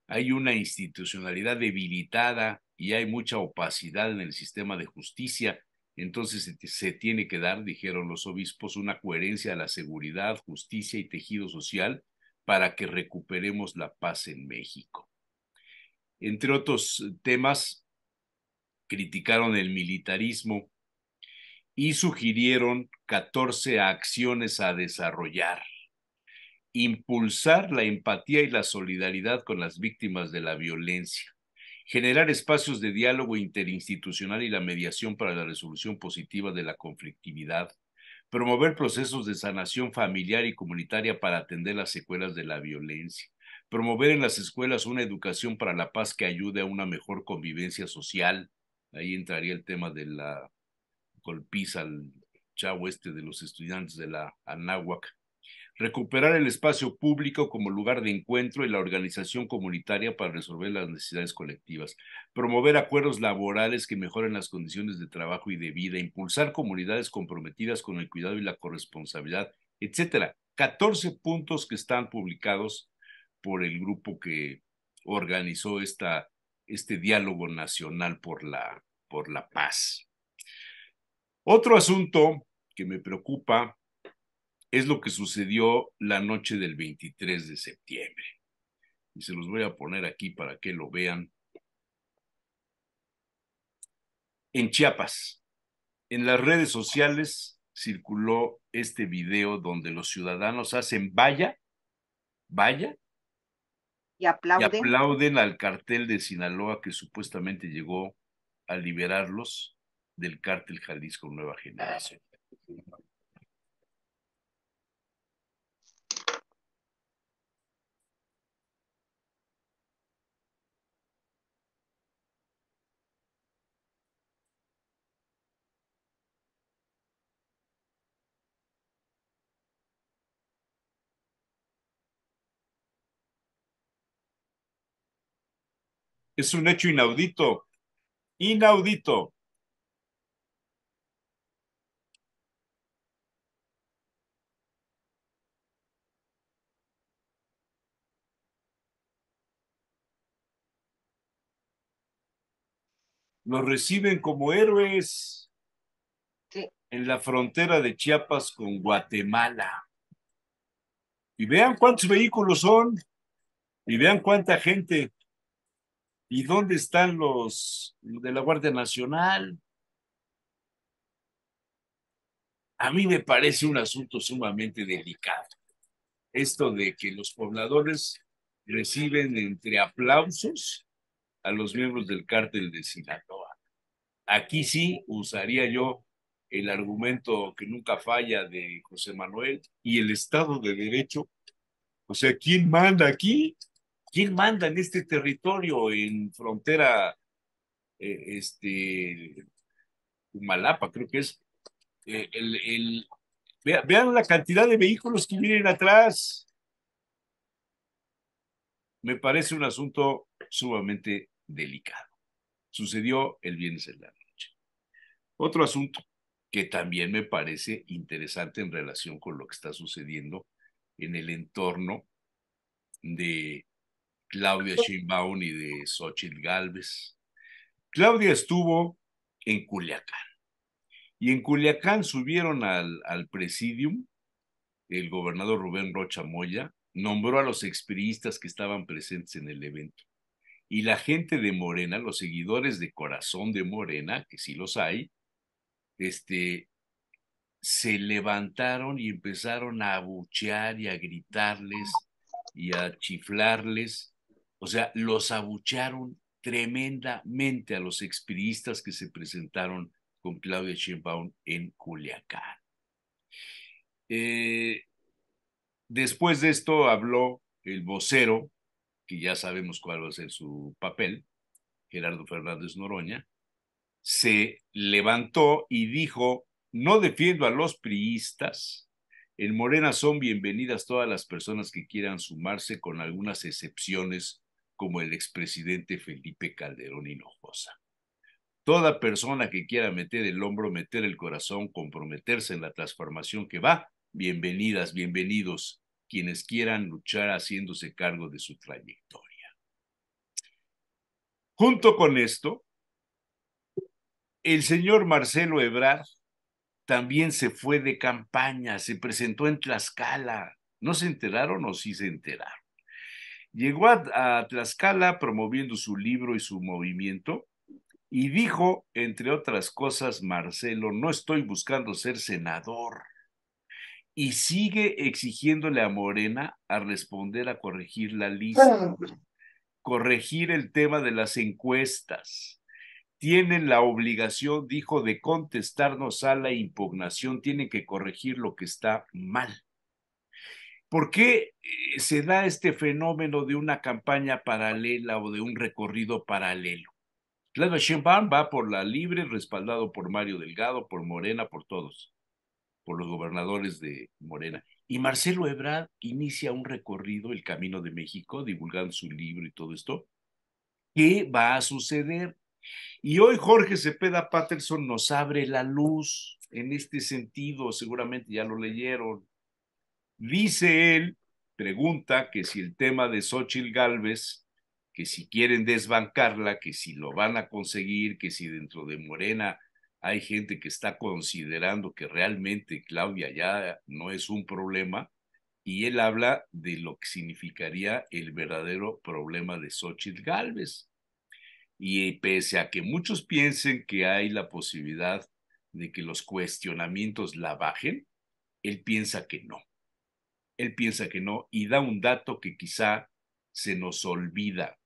Hay una institucionalidad debilitada y hay mucha opacidad en el sistema de justicia. Entonces se tiene que dar, dijeron los obispos, una coherencia a la seguridad, justicia y tejido social para que recuperemos la paz en México. Entre otros temas, criticaron el militarismo y sugirieron 14 acciones a desarrollar. Impulsar la empatía y la solidaridad con las víctimas de la violencia. Generar espacios de diálogo interinstitucional y la mediación para la resolución positiva de la conflictividad. Promover procesos de sanación familiar y comunitaria para atender las secuelas de la violencia. Promover en las escuelas una educación para la paz que ayude a una mejor convivencia social. Ahí entraría el tema de la golpiza al chavo de los estudiantes de la Anáhuac. Recuperar el espacio público como lugar de encuentro y la organización comunitaria para resolver las necesidades colectivas. Promover acuerdos laborales que mejoren las condiciones de trabajo y de vida. Impulsar comunidades comprometidas con el cuidado y la corresponsabilidad, etcétera. 14 puntos que están publicados por el grupo que organizó este diálogo nacional por la paz. Otro asunto que me preocupa es lo que sucedió la noche del 23 de septiembre. Y se los voy a poner aquí para que lo vean. En Chiapas, en las redes sociales circuló este video donde los ciudadanos hacen vaya, Y aplauden. y aplauden al cartel de Sinaloa que supuestamente llegó a liberarlos del cártel Jalisco Nueva Generación. Es un hecho inaudito, inaudito. Los reciben como héroes. Sí. En la frontera de Chiapas con Guatemala. Y vean cuántos vehículos son, y vean cuánta gente. ¿Y dónde están los de la Guardia Nacional? A mí me parece un asunto sumamente delicado. Esto de que los pobladores reciben entre aplausos a los miembros del cártel de Sinaloa. Aquí sí usaría yo el argumento que nunca falla de José Manuel y el Estado de Derecho. O sea, ¿quién manda aquí? ¿Quién manda en este territorio en frontera, Humalapa, creo que es? Vean la cantidad de vehículos que vienen atrás. Me parece un asunto sumamente delicado. Sucedió el viernes en la noche. Otro asunto que también me parece interesante en relación con lo que está sucediendo en el entorno de Claudia Sheinbaum y de Xóchitl Gálvez. Claudia estuvo en Culiacán y en Culiacán subieron al presidium el gobernador Rubén Rocha Moya, nombró a los expriistas que estaban presentes en el evento y la gente de Morena, los seguidores de corazón de Morena, que sí los hay, se levantaron y empezaron a abuchear y a gritarles y a chiflarles. O sea, los abuchearon tremendamente a los expriistas que se presentaron con Claudia Sheinbaum en Culiacán. Después de esto habló el vocero, que ya sabemos cuál va a ser su papel, Gerardo Fernández Noroña, se levantó y dijo: no defiendo a los priistas, en Morena son bienvenidas todas las personas que quieran sumarse, con algunas excepciones como el expresidente Felipe Calderón Hinojosa. Toda persona que quiera meter el hombro, meter el corazón, comprometerse en la transformación que va, bienvenidas, bienvenidos quienes quieran luchar haciéndose cargo de su trayectoria. Junto con esto, el señor Marcelo Ebrard también se fue de campaña, se presentó en Tlaxcala. ¿No se enteraron o sí se enteraron? Llegó a Tlaxcala promoviendo su libro y su movimiento y dijo, entre otras cosas, Marcelo: no estoy buscando ser senador. Y sigue exigiéndole a Morena a responder, a corregir la lista, corregir el tema de las encuestas. Tienen la obligación, dijo, de contestarnos a la impugnación, tienen que corregir lo que está mal. ¿Por qué se da este fenómeno de una campaña paralela o de un recorrido paralelo? Claudia Sheinbaum va por la libre, respaldado por Mario Delgado, por Morena, por todos, por los gobernadores de Morena. Y Marcelo Ebrard inicia un recorrido, el Camino de México, divulgando su libro y todo esto. ¿Qué va a suceder? Y hoy Jorge Cepeda Patterson nos abre la luz en este sentido, seguramente ya lo leyeron. Dice él, pregunta que si el tema de Xóchitl Gálvez, que si quieren desbancarla, que si lo van a conseguir, que si dentro de Morena hay gente que está considerando que realmente Claudia ya no es un problema, y él habla de lo que significaría el verdadero problema de Xóchitl Gálvez. Y pese a que muchos piensen que hay la posibilidad de que los cuestionamientos la bajen, él piensa que no. Él piensa que no y da un dato que quizá se nos olvida.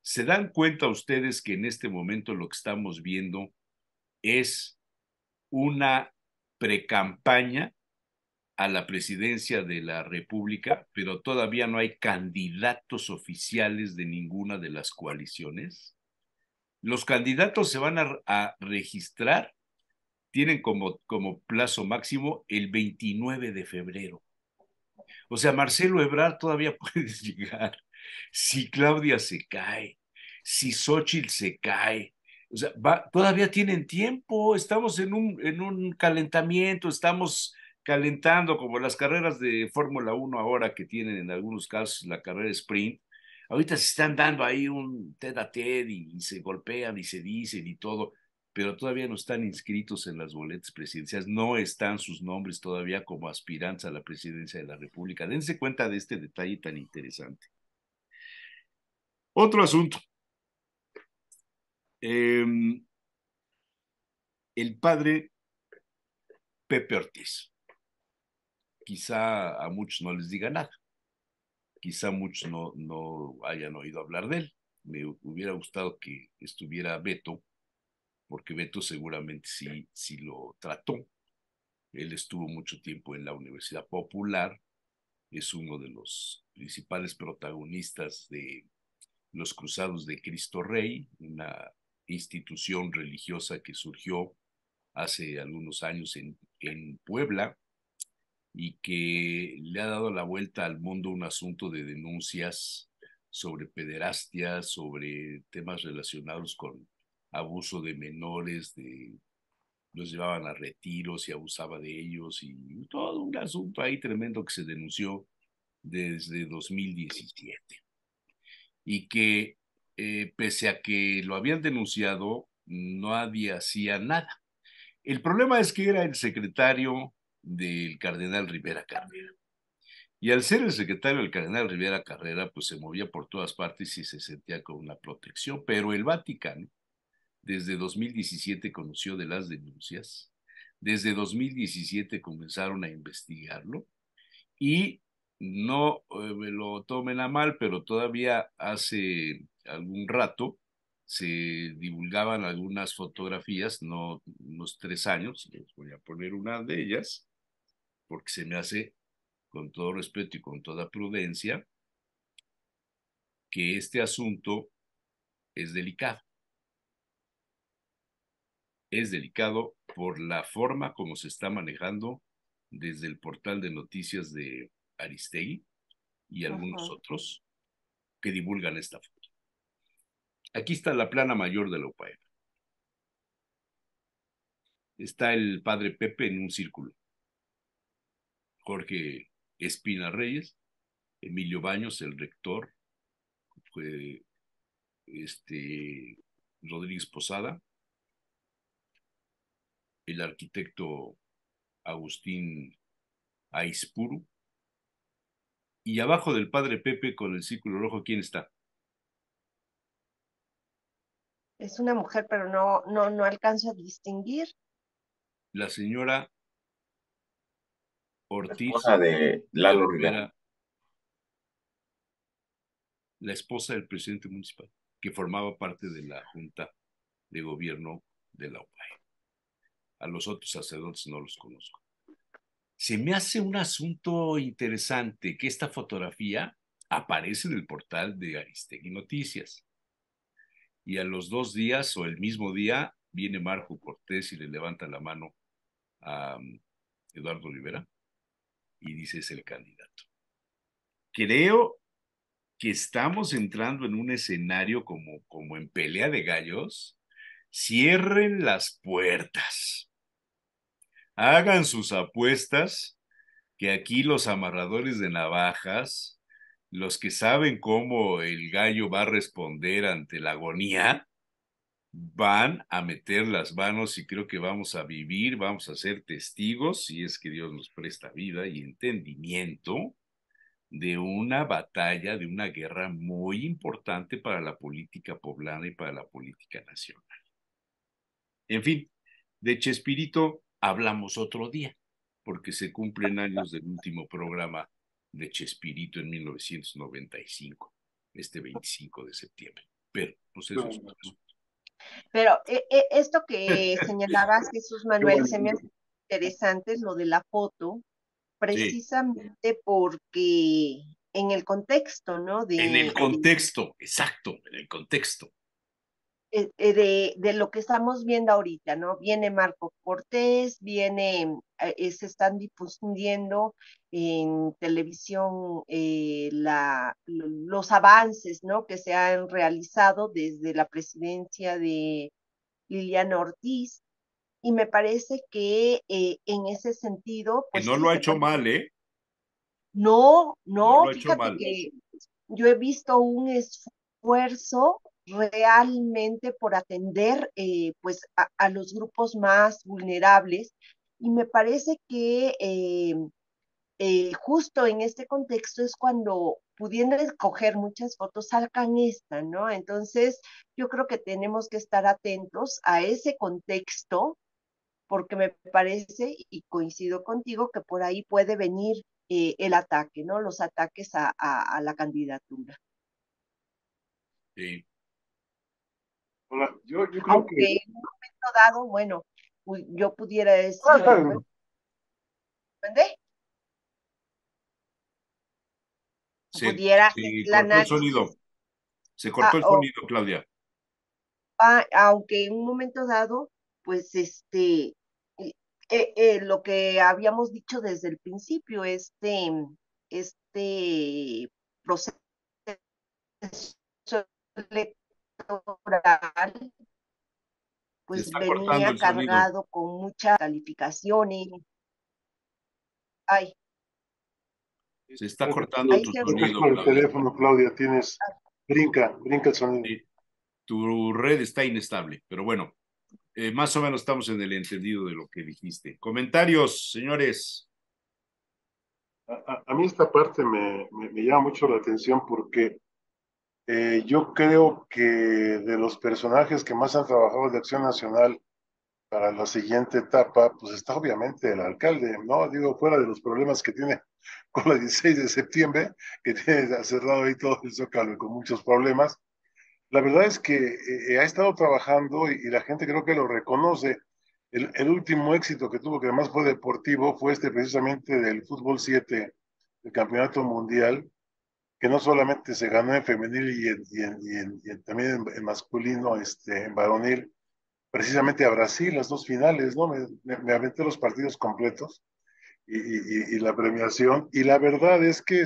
¿Se dan cuenta ustedes que en este momento lo que estamos viendo es una precampaña a la presidencia de la República, pero todavía no hay candidatos oficiales de ninguna de las coaliciones? Los candidatos se van a registrar, tienen como plazo máximo el 29 de febrero. O sea, Marcelo Ebrard todavía puede llegar. Si Claudia se cae, si Xóchitl se cae, o sea, todavía tienen tiempo. Estamos en un calentamiento, estamos calentando como las carreras de Fórmula 1 ahora, que tienen en algunos casos la carrera sprint. Ahorita se están dando ahí un tete-a-tete y se golpean y se dicen y todo, pero todavía no están inscritos en las boletas presidenciales, no están sus nombres todavía como aspirantes a la presidencia de la República. Dense cuenta de este detalle tan interesante. Otro asunto. El padre Pepe Ortiz. Quizá a muchos no les diga nada. Quizá muchos no hayan oído hablar de él. Me hubiera gustado que estuviera Beto, porque Beto seguramente sí lo trató. Él estuvo mucho tiempo en la Universidad Popular, es uno de los principales protagonistas de los Cruzados de Cristo Rey, una institución religiosa que surgió hace algunos años en Puebla y que le ha dado la vuelta al mundo un asunto de denuncias sobre pederastia, sobre temas relacionados con abuso de menores, los llevaban a retiros y abusaba de ellos, y todo un asunto ahí tremendo que se denunció desde 2017 y que pese a que lo habían denunciado, nadie hacía nada. El problema es que era el secretario del cardenal Rivera Carrera. Y al ser el secretario del cardenal Rivera Carrera, pues se movía por todas partes y se sentía con una protección. Pero el Vaticano, desde 2017, conoció de las denuncias Desde 2017 comenzaron a investigarlo y no me lo tomen a mal, pero todavía hace algún rato se divulgaban algunas fotografías, no unos 3 años, les voy a poner una de ellas, porque se me hace, con todo respeto y con toda prudencia, que este asunto es delicado. Es delicado por la forma como se está manejando desde el portal de noticias de Aristegui y algunos otros que divulgan esta foto. Aquí está la plana mayor de la UPAEP. Está el padre Pepe en un círculo. Jorge Espina Reyes, Emilio Baños, el rector, fue Rodríguez Posada, el arquitecto Agustín Aispuru, y abajo del padre Pepe con el círculo rojo, ¿quién está? Es una mujer, pero no alcanzo a distinguir. La señora Ortiz Esposa de Lalo Rivera. La esposa del presidente municipal, que formaba parte de la junta de gobierno de la UPAE. A los otros sacerdotes no los conozco. Se me hace un asunto interesante que esta fotografía aparece en el portal de Aristegui Noticias. Y a los 2 días o el mismo día viene Marco Cortés y le levanta la mano a Eduardo Rivera y dice es el candidato. Creo que estamos entrando en un escenario como en pelea de gallos. Cierren las puertas. Hagan sus apuestas, que aquí los amarradores de navajas, los que saben cómo el gallo va a responder ante la agonía, van a meter las manos y creo que vamos a vivir, vamos a ser testigos, si es que Dios nos presta vida y entendimiento, de una batalla, de una guerra muy importante para la política poblana y para la política nacional. En fin, de Chespirito hablamos otro día, porque se cumplen años del último programa de Chespirito en 1995, este 25 de septiembre. Pero, pues eso es otro. Pero esto que señalabas, Jesús Manuel, se me hace interesante lo de la foto, precisamente porque en el contexto, ¿no? En el contexto, exacto, en el contexto. De lo que estamos viendo ahorita, ¿no? Viene Marco Cortés, se están difundiendo en televisión los avances, ¿no? Que se han realizado desde la presidencia de Liliana Ortiz, y me parece que en ese sentido, Que pues no sí, lo ha hecho mal, ¿eh? No, No lo ha hecho fíjate mal. que yo he visto un esfuerzo realmente por atender pues a los grupos más vulnerables, y me parece que justo en este contexto es cuando, pudiendo escoger muchas fotos, sacan esta, ¿no? Entonces yo creo que tenemos que estar atentos a ese contexto, porque me parece, y coincido contigo, que por ahí puede venir el ataque, ¿no? Los ataques a la candidatura. Sí. Hola, yo creo Aunque que... en un momento dado, bueno, yo pudiera decir, bueno, ¿entendés? Pudiera hacer Se el cortó el análisis. sonido. Se cortó el sonido, Claudia. Aunque en un momento dado, pues lo que habíamos dicho desde el principio, este proceso electoral, pues cortando venía el sonido. cargado con muchas calificaciones. Ay, Se está cortando tu Creo que es sonido, por el Claudia. teléfono, Claudia, tienes... Brinca el sonido. Sí. Tu red está inestable, pero bueno, más o menos estamos en el entendido de lo que dijiste. Comentarios, señores. A mí esta parte me llama mucho la atención porque yo creo que de los personajes que más han trabajado de Acción Nacional para la siguiente etapa, pues está obviamente el alcalde, ¿no? Digo, fuera de los problemas que tiene con la 16 de septiembre, que tiene cerrado ahí todo el Zócalo y con muchos problemas. La verdad es que ha estado trabajando y la gente creo que lo reconoce. El último éxito que tuvo, que además fue deportivo, fue este precisamente del fútbol 7, el campeonato mundial, que no solamente se ganó en femenil y también en masculino, en varonil, precisamente a Brasil, las dos finales, ¿no? Me aventé los partidos completos y la premiación, y la verdad es que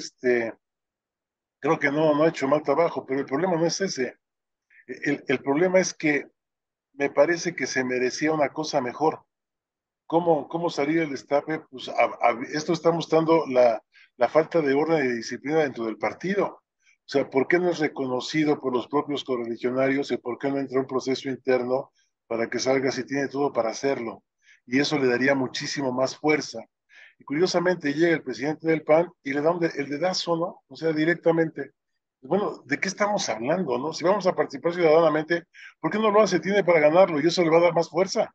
creo que no ha hecho mal trabajo, pero el problema no es ese. El problema es que me parece que se merecía una cosa mejor. ¿Cómo salir el destape? Pues esto está mostrando la falta de orden y de disciplina dentro del partido. O sea, ¿por qué no es reconocido por los propios correligionarios y por qué no entra un proceso interno para que salga si tiene todo para hacerlo? Y eso le daría muchísimo más fuerza. Y curiosamente llega el presidente del PAN y le da el dedazo, ¿no? O sea, directamente. Bueno, ¿de qué estamos hablando, no? Si vamos a participar ciudadanamente, ¿por qué no lo hace? Tiene para ganarlo y eso le va a dar más fuerza.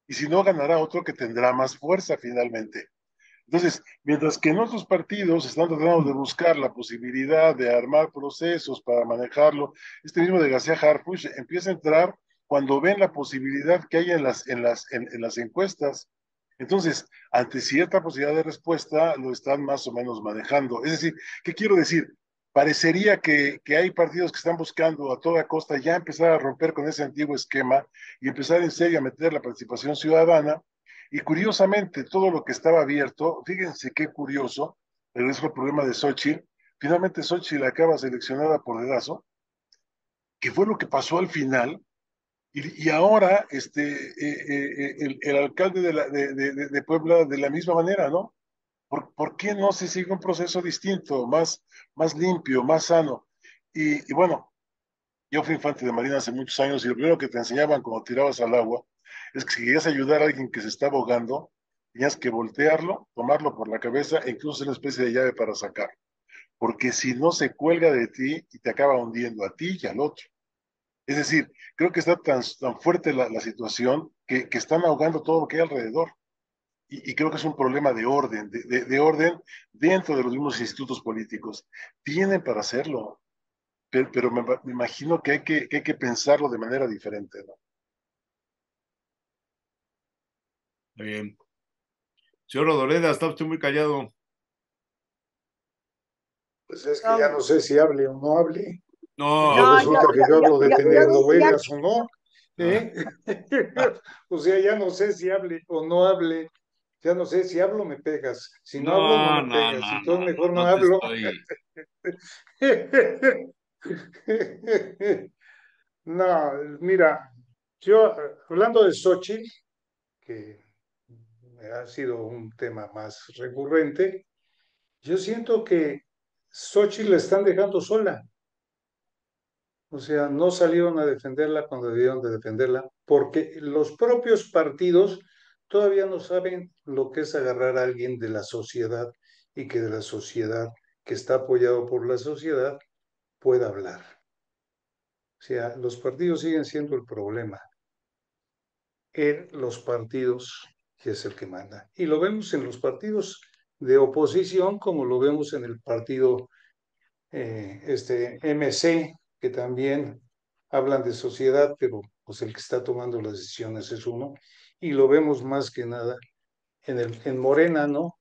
Y si no, ganará otro que tendrá más fuerza finalmente. Entonces, mientras que en otros partidos están tratando de buscar la posibilidad de armar procesos para manejarlo, este mismo de García Harfuch empieza a entrar cuando ven la posibilidad que hay en las encuestas. Entonces, ante cierta posibilidad de respuesta, lo están más o menos manejando. Es decir, ¿qué quiero decir? Parecería que hay partidos que están buscando a toda costa ya empezar a romper con ese antiguo esquema y empezar en serio a meter la participación ciudadana. Y curiosamente, todo lo que estaba abierto, fíjense qué curioso, pero es el problema de Xochitl. Finalmente Xochitl acaba seleccionada por dedazo, que fue lo que pasó al final, y ahora el alcalde de Puebla de la misma manera, ¿no? ¿Por qué no se sigue un proceso distinto, más limpio, más sano? Y bueno, yo fui infante de marina hace muchos años y lo primero que te enseñaban cuando tirabas al agua es que si querías ayudar a alguien que se está ahogando, tenías que voltearlo, tomarlo por la cabeza e incluso hacer una especie de llave para sacarlo. Porque si no se cuelga de ti y te acaba hundiendo a ti y al otro. Es decir, creo que está tan fuerte la situación que están ahogando todo lo que hay alrededor. Y creo que es un problema de orden, de orden dentro de los mismos institutos políticos. Tienen para hacerlo, pero me imagino que hay que pensarlo de manera diferente, ¿no? Bien. Señor Rodoreda, está usted muy callado. Pues es que ya no sé si hable o no hable. No. Y resulta que yo hablo de yo decía, telenovelas o no, ¿eh? O sea, ya no sé si hable o no hable. Ya no sé si hablo, me pegas. Si no hablo, no No, me no, pegas. no, Entonces no, mejor no, no no te hablo. estoy. No, mira, yo hablando de Xochitl, que ha sido un tema más recurrente, yo siento que Xochitl la están dejando sola. O sea, no salieron a defenderla cuando debieron de defenderla, porque los propios partidos todavía no saben lo que es agarrar a alguien de la sociedad y que de la sociedad, que está apoyado por la sociedad, pueda hablar. O sea, los partidos siguen siendo el problema en los partidos, que es el que manda. Y lo vemos en los partidos de oposición, como lo vemos en el partido MC, que también hablan de sociedad, pero pues el que está tomando las decisiones es uno, y lo vemos más que nada en Morena, ¿no?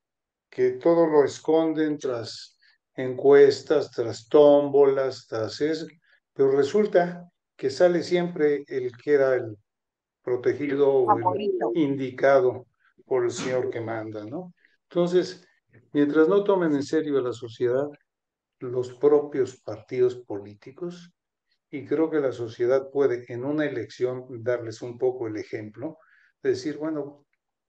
Que todo lo esconden tras encuestas, tras tómbolas, tras eso, pero resulta que sale siempre el que era el protegido o el favorito. indicado por el señor que manda, ¿no? Entonces, mientras no tomen en serio a la sociedad, los propios partidos políticos, y creo que la sociedad puede en una elección darles un poco el ejemplo, de decir, bueno,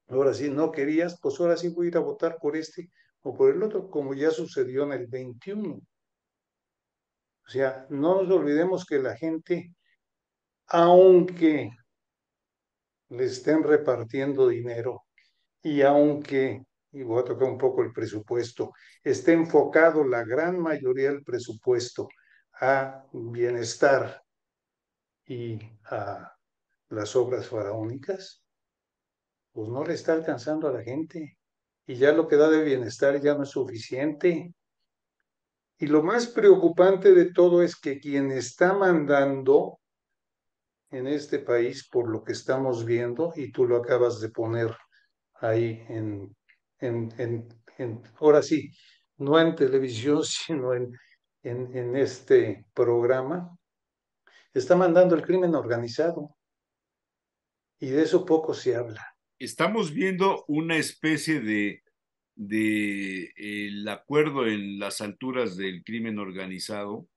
ahora sí no querías, pues ahora sí voy a ir a votar por este o por el otro, como ya sucedió en el 21. O sea, no nos olvidemos que la gente, aunque le estén repartiendo dinero y aunque, y voy a tocar un poco el presupuesto, esté enfocado la gran mayoría del presupuesto a bienestar y a las obras faraónicas, pues no le está alcanzando a la gente. Y ya lo que da de bienestar ya no es suficiente. Y lo más preocupante de todo es que quien está mandando en este país, por lo que estamos viendo, y tú lo acabas de poner ahí ahora sí, no en televisión, sino en este programa, está mandando el crimen organizado. Y de eso poco se habla. Estamos viendo una especie el acuerdo en las alturas del crimen organizado,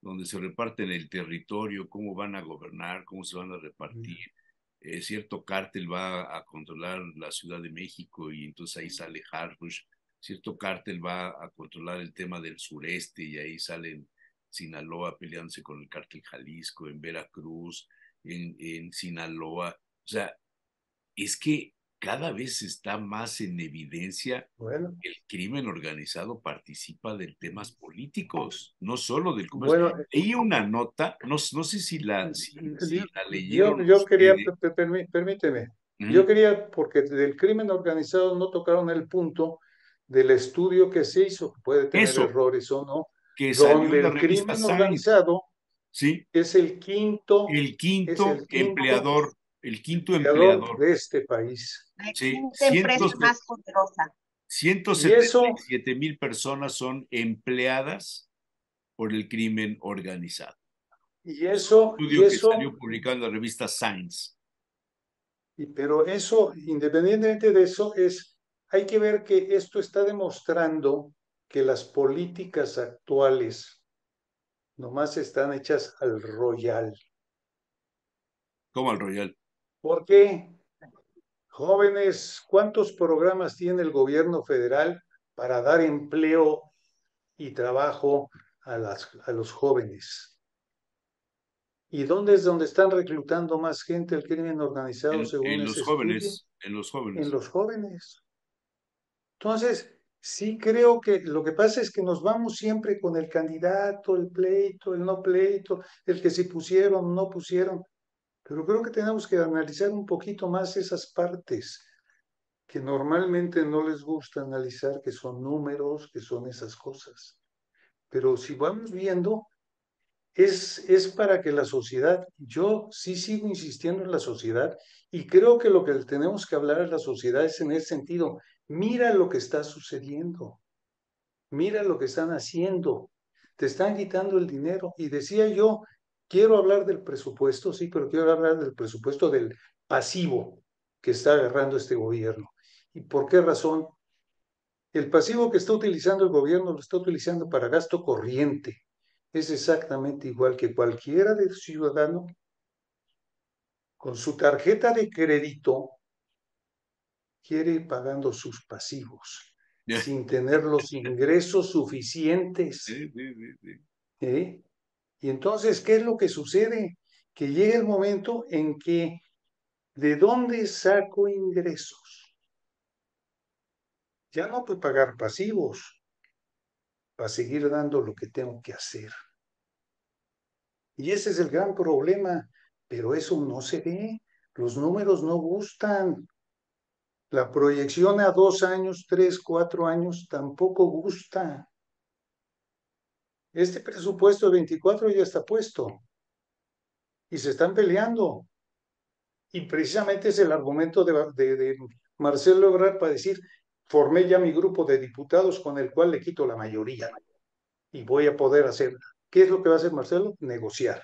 donde se reparten el territorio, cómo van a gobernar, cómo se van a repartir. Cierto cártel va a controlar la Ciudad de México y entonces ahí sale Harfush. Cierto cártel va a controlar el tema del sureste y ahí salen Sinaloa peleándose con el cártel Jalisco, en Veracruz, en Sinaloa. O sea, es que cada vez está más en evidencia Bueno, que el crimen organizado participa de temas políticos, no solo del comercio. bueno, Leí una nota, no sé si si la leyeron yo quería, ustedes. permíteme, yo Ujú. quería, porque del crimen organizado no tocaron el punto del estudio que se hizo, que puede tener Eso, errores o no, que salió donde en la el revista crimen Science, organizado ¿sí? es el quinto, El es quinto el quinto empleador, el quinto empleador empleador, de este país. La ¿sí? quinta empresa más poderosa. Y eso, 177,000 personas son empleadas por el crimen organizado. y Es un eso, y estudio que eso, salió publicado en la revista Science. pero eso, independientemente de eso, hay que ver que esto está demostrando que las políticas actuales nomás están hechas al royal. Como al Royal. ¿Por qué? Jóvenes, ¿cuántos programas tiene el gobierno federal para dar empleo y trabajo a los jóvenes? ¿Y dónde es donde están reclutando más gente el crimen organizado según En ese los estudio? jóvenes, en los En jóvenes. los jóvenes. Entonces, sí creo que lo que pasa es que nos vamos siempre con el candidato, el pleito, el no pleito, el que si pusieron, no pusieron, pero creo que tenemos que analizar un poquito más esas partes que normalmente no les gusta analizar, que son números, que son esas cosas. Pero si vamos viendo, es para que la sociedad, yo sí sigo insistiendo en la sociedad y creo que lo que tenemos que hablar a la sociedad es en ese sentido, mira lo que está sucediendo, mira lo que están haciendo, te están quitando el dinero. Y decía yo, quiero hablar del presupuesto, sí, pero quiero hablar del presupuesto del pasivo que está agarrando este gobierno. ¿Y por qué razón? El pasivo que está utilizando el gobierno lo está utilizando para gasto corriente. Es exactamente igual que cualquiera de ciudadano con su tarjeta de crédito quiere ir pagando sus pasivos sin tener los ingresos suficientes. Sí, sí, sí, sí. ¿Eh? Y entonces, ¿qué es lo que sucede? Que llega el momento en que, ¿de dónde saco ingresos? Ya no puedo pagar pasivos para seguir dando lo que tengo que hacer. Y ese es el gran problema, pero eso no se ve, los números no gustan. La proyección a 2 años, 3, 4 años tampoco gusta. Este presupuesto de 24 ya está puesto y se están peleando. Y precisamente es el argumento de Marcelo Ebrard para decir, formé ya mi grupo de diputados con el cual le quito la mayoría y voy a poder hacer. ¿Qué es lo que va a hacer Marcelo? Negociar.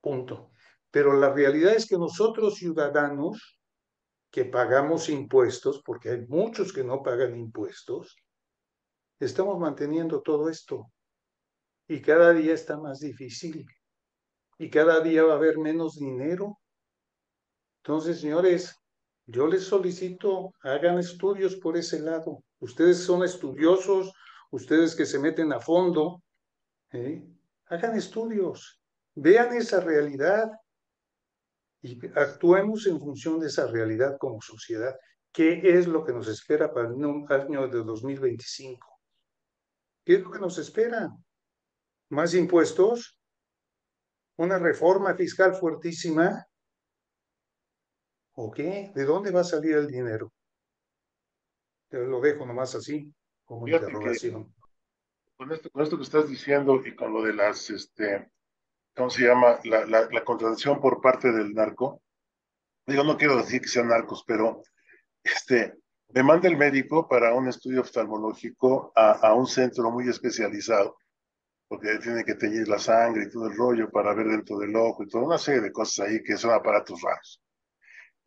Punto. Pero la realidad es que nosotros ciudadanos que pagamos impuestos, porque hay muchos que no pagan impuestos, estamos manteniendo todo esto y cada día está más difícil y cada día va a haber menos dinero. Entonces, señores, yo les solicito, hagan estudios por ese lado. Ustedes son estudiosos, ustedes que se meten a fondo, ¿eh? Hagan estudios, vean esa realidad y actuemos en función de esa realidad como sociedad. ¿Qué es lo que nos espera para el año de 2025? ¿Qué es lo que nos espera? ¿Más impuestos? ¿Una reforma fiscal fuertísima? ¿O qué? ¿De dónde va a salir el dinero? Te lo dejo nomás así, como Fíjate que interrogación. con esto que estás diciendo y con lo de las, ¿cómo se llama? La contratación por parte del narco. Digo, no quiero decir que sean narcos, pero este, me manda el médico para un estudio oftalmológico a un centro muy especializado, porque tiene que teñir la sangre y todo el rollo para ver dentro del ojo y toda una serie de cosas ahí que son aparatos raros.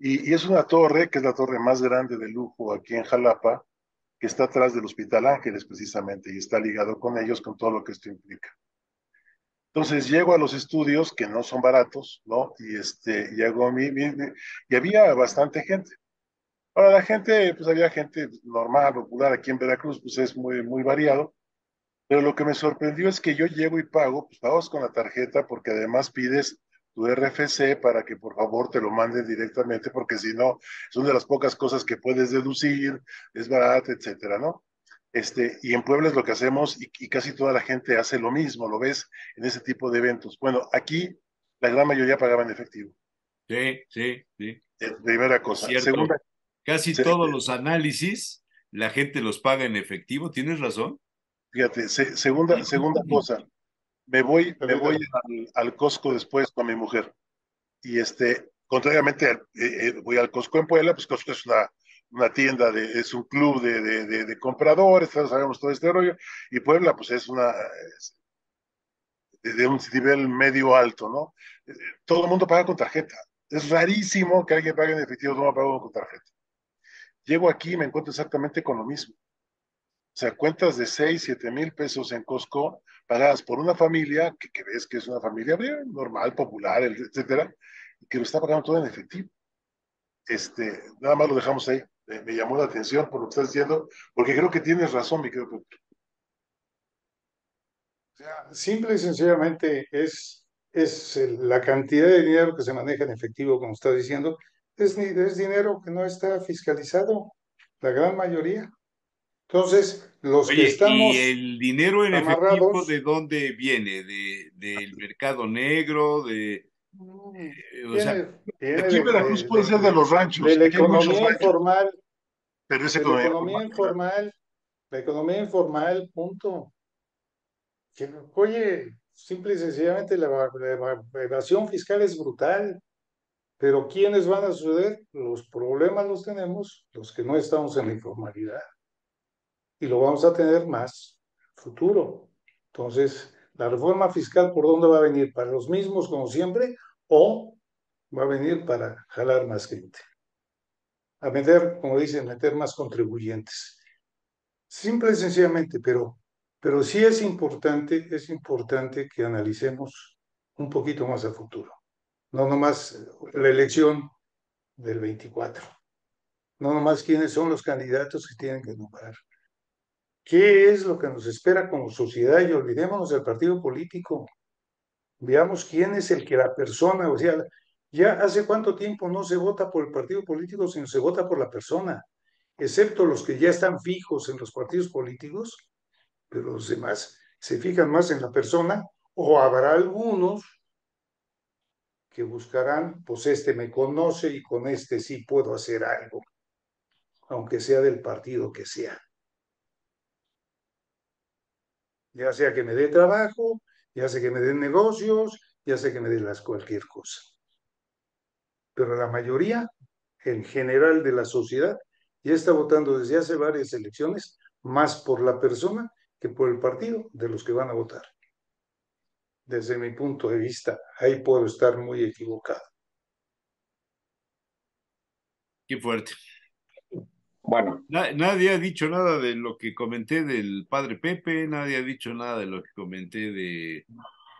Y es una torre, que es la torre más grande de lujo aquí en Jalapa, que está atrás del Hospital Ángeles precisamente, y está ligado con ellos, con todo lo que esto implica. Entonces llego a los estudios, que no son baratos, ¿no? Y llego y había bastante gente. Ahora la gente, pues había gente normal, popular, aquí en Veracruz, pues es muy, muy variado. Pero lo que me sorprendió es que yo llego y pago, pues pagos con la tarjeta, porque además pides tu RFC para que por favor te lo manden directamente, porque si no, es una de las pocas cosas que puedes deducir, es barato, etcétera, ¿no? Y en Puebla es lo que hacemos y casi toda la gente hace lo mismo, lo ves en ese tipo de eventos. Bueno, aquí la gran mayoría pagaba en efectivo, Sí, sí, sí, primera es cosa. cierto. Segunda, Casi todos los análisis la gente los paga en efectivo, ¿tienes razón? fíjate, segunda cosa, me voy Permíteme. al Costco después con mi mujer. Y contrariamente, voy al Costco en Puebla, pues Costco es una tienda, es un club de compradores, todos sabemos todo este rollo, y Puebla, pues es de un nivel medio alto, ¿no? Todo el mundo paga con tarjeta. Es rarísimo que alguien pague en efectivo, no paga con tarjeta. Llego aquí y me encuentro exactamente con lo mismo. O sea, cuentas de 6, 7 mil pesos en Costco, pagadas por una familia que ves que es una familia bien, normal, popular, etcétera, y que lo está pagando todo en efectivo. Nada más lo dejamos ahí. Me llamó la atención por lo que estás diciendo, porque creo que tienes razón, mi querido Pepe. O sea, simple y sencillamente la cantidad de dinero que se maneja en efectivo, como está diciendo, es dinero que no está fiscalizado, la gran mayoría. Entonces, los que Oye, ¿y estamos el dinero en efectivo de amarrados, dónde viene? ¿Del mercado negro? O sea, viene Aquí en Veracruz puede ser de los de ranchos, la aquí hay muchos economía ranchos, informal, pero es de la economía economía formal, claro. informal, la economía informal, punto. Oye, simple y sencillamente la evasión fiscal es brutal. Pero ¿quiénes van a suceder? Los problemas los tenemos los que no estamos en la informalidad y lo vamos a tener más futuro. Entonces, la reforma fiscal, ¿por dónde va a venir? ¿Para los mismos como siempre o va a venir para jalar más gente? A meter, como dicen, meter más contribuyentes. Simple y sencillamente, pero sí es importante que analicemos un poquito más a futuro. No nomás la elección del 24. No nomás quiénes son los candidatos que tienen que nombrar. ¿Qué es lo que nos espera como sociedad? Y olvidémonos del partido político. Veamos quién es el que la persona, o sea, ya hace cuánto tiempo no se vota por el partido político, sino se vota por la persona, excepto los que ya están fijos en los partidos políticos, pero los demás se fijan más en la persona, o habrá algunos que buscarán, pues este me conoce y con este sí puedo hacer algo, aunque sea del partido que sea. Ya sea que me dé trabajo, ya sea que me den negocios, ya sea que me dé cualquier cosa. Pero la mayoría, en general de la sociedad, ya está votando desde hace varias elecciones más por la persona que por el partido de los que van a votar. Desde mi punto de vista, ahí puedo estar muy equivocado. qué fuerte. Bueno, Nadie ha dicho nada de lo que comenté del padre Pepe, nadie ha dicho nada de lo que comenté de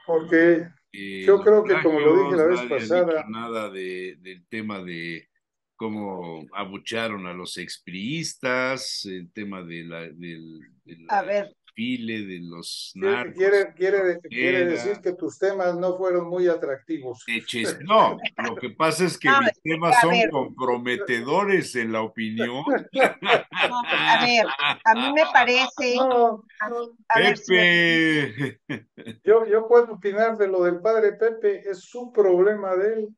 Porque yo los creo que, como lo dije plagios, la vez nadie ha dicho pasada, nada del tema de cómo abuchearon a los expriistas, el tema del A ver, desfile de los quiere, narcos, quiere, quiere, quiere decir frontera. que tus temas no fueron muy atractivos. No, lo que pasa es que no, mis temas a son ver, comprometedores en la opinión. no, a ver, a mí me parece, No, a ver si me Pepe. yo puedo opinar de lo del padre Pepe, es su problema de él.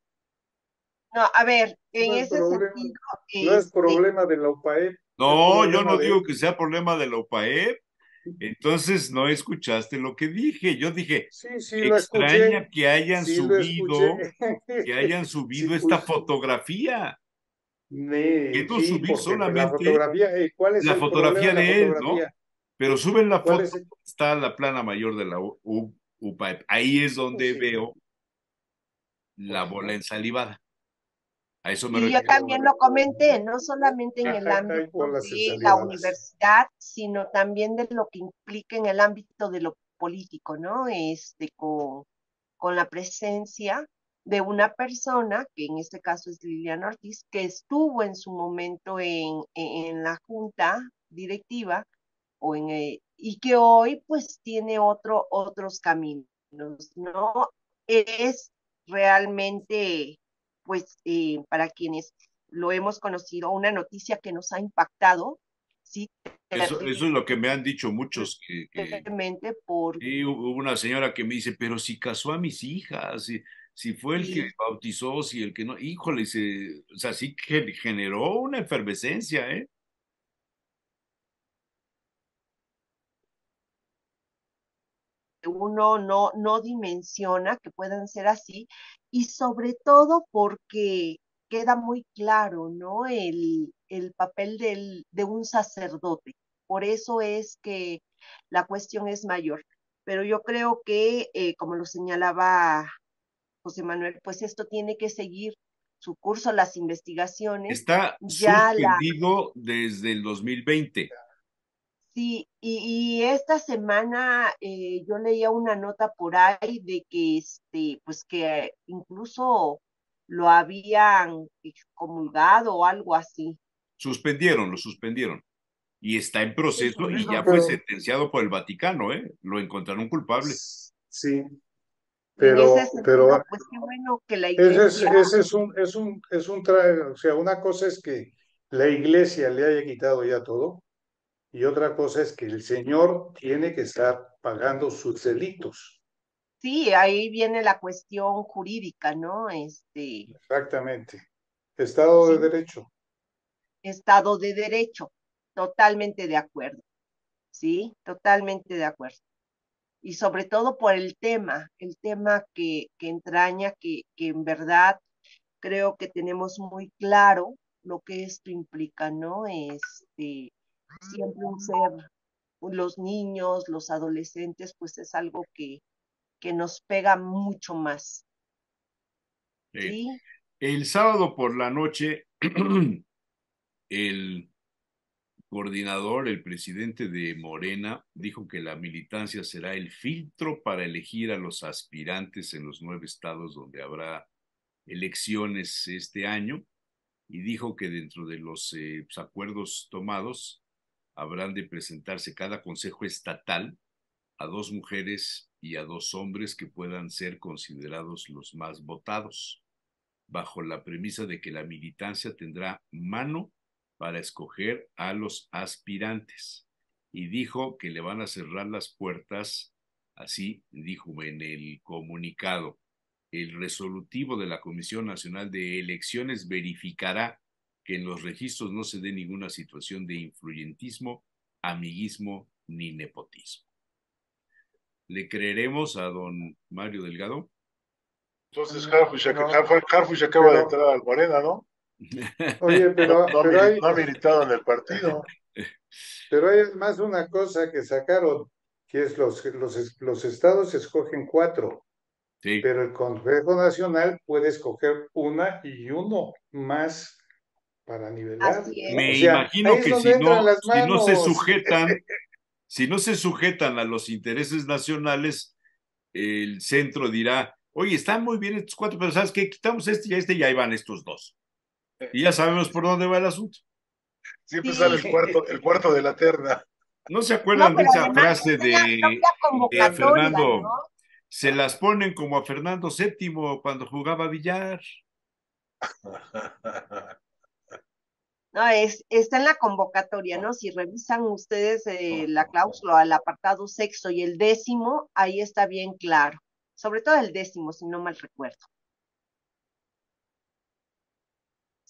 No, a ver, No en es ese problema, sentido, no es problema de la UPAEP, es No, yo problema no de digo que ellos. sea problema de la UPAEP. Entonces no escuchaste lo que dije. Yo dije, Sí, sí, me lo escuché, extraña sí lo escuché. que hayan Sí, subido esta pues, fotografía. Que no sí, subir porque la solamente fotografía, ¿cuál es la el problema fotografía de la de él, ¿no? fotografía? Pero suben la ¿Cuál foto, es el? está la plana mayor de la UPAEP. Ahí es donde Sí, veo la bola ensalivada. A eso me y yo refiero. también lo comenté, no solamente en el hay ámbito bolas de la ensalivadas. universidad, sino también de lo que implica en el ámbito de lo político, ¿no? Con la presencia de una persona, que en este caso es Liliana Ortiz, que estuvo en su momento en la junta directiva y que hoy pues tiene otros caminos, ¿no? Es realmente, pues, para quienes lo hemos conocido, una noticia que nos ha impactado, sí, Eso es lo que me han dicho muchos, que terriblemente por y hubo una señora que me dice, pero si casó a mis hijas, si fue el que sí, bautizó, si el que no, híjole, o sea, sí que generó una efervescencia, ¿eh? uno no dimensiona que puedan ser así, y sobre todo porque queda muy claro, ¿no? El papel de un sacerdote. Por eso es que la cuestión es mayor. Pero yo creo que, como lo señalaba José Manuel, pues esto tiene que seguir su curso, las investigaciones. Está Ya la suspendido desde el 2020. Sí, y esta semana yo leía una nota por ahí de que pues que incluso lo habían excomulgado o algo así. Lo suspendieron. Y está en Sí, proceso y bueno, ya fue pero sentenciado por el Vaticano, ¿eh? Lo encontraron culpable. sí, En ese pero sentido, pues qué bueno que la iglesia, ese o sea, una cosa es que la iglesia le haya quitado ya todo y otra cosa es que el Señor tiene que estar pagando sus delitos. sí, ahí viene la cuestión jurídica, ¿no? Exactamente. Estado de Sí, Derecho. Estado de Derecho, totalmente de acuerdo, sí, totalmente de acuerdo. Y sobre todo por el tema que entraña, que en verdad creo que tenemos muy claro lo que esto implica, ¿no? Siempre un ser, los niños, los adolescentes, pues es algo que nos pega mucho más, Eh, ¿sí? el sábado por la noche, el coordinador, el presidente de Morena, dijo que la militancia será el filtro para elegir a los aspirantes en los 9 estados donde habrá elecciones este año, y dijo que dentro de los acuerdos tomados habrán de presentarse cada consejo estatal a 2 mujeres y a 2 hombres que puedan ser considerados los más votados, bajo la premisa de que la militancia tendrá mano para escoger a los aspirantes. Y dijo que le van a cerrar las puertas, así dijo en el comunicado. El resolutivo de la Comisión Nacional de Elecciones verificará que en los registros no se dé ninguna situación de influyentismo, amiguismo ni nepotismo. ¿Le creeremos a don Mario Delgado? Entonces, No, Harfush acaba de pero, entrar al Morena, ¿no? oye, No, pero no ha militado en el partido. hay más una cosa que sacaron, que es los estados escogen 4, Sí, pero el Consejo Nacional puede escoger una y uno más para nivelar, Así ¿no? O me sea, ahí imagino es que donde entran las si no se manos. sujetan, si no se sujetan a los intereses nacionales, el centro dirá, oye, están muy bien estos 4, pero ¿sabes qué? Quitamos y ahí van estos 2. Y ya sabemos por dónde va el asunto. Siempre sale sí, el cuarto de la terna. ¿No se no, acuerdan de pero esa además frase está en la propia de convocatoria, Fernando? ¿no? Se las ponen como a Fernando VII cuando jugaba billar. No, está en la convocatoria, ¿no? Si revisan ustedes la cláusula, el apartado sexto y el 10º, ahí está bien claro. Sobre todo el 10º, si no mal recuerdo.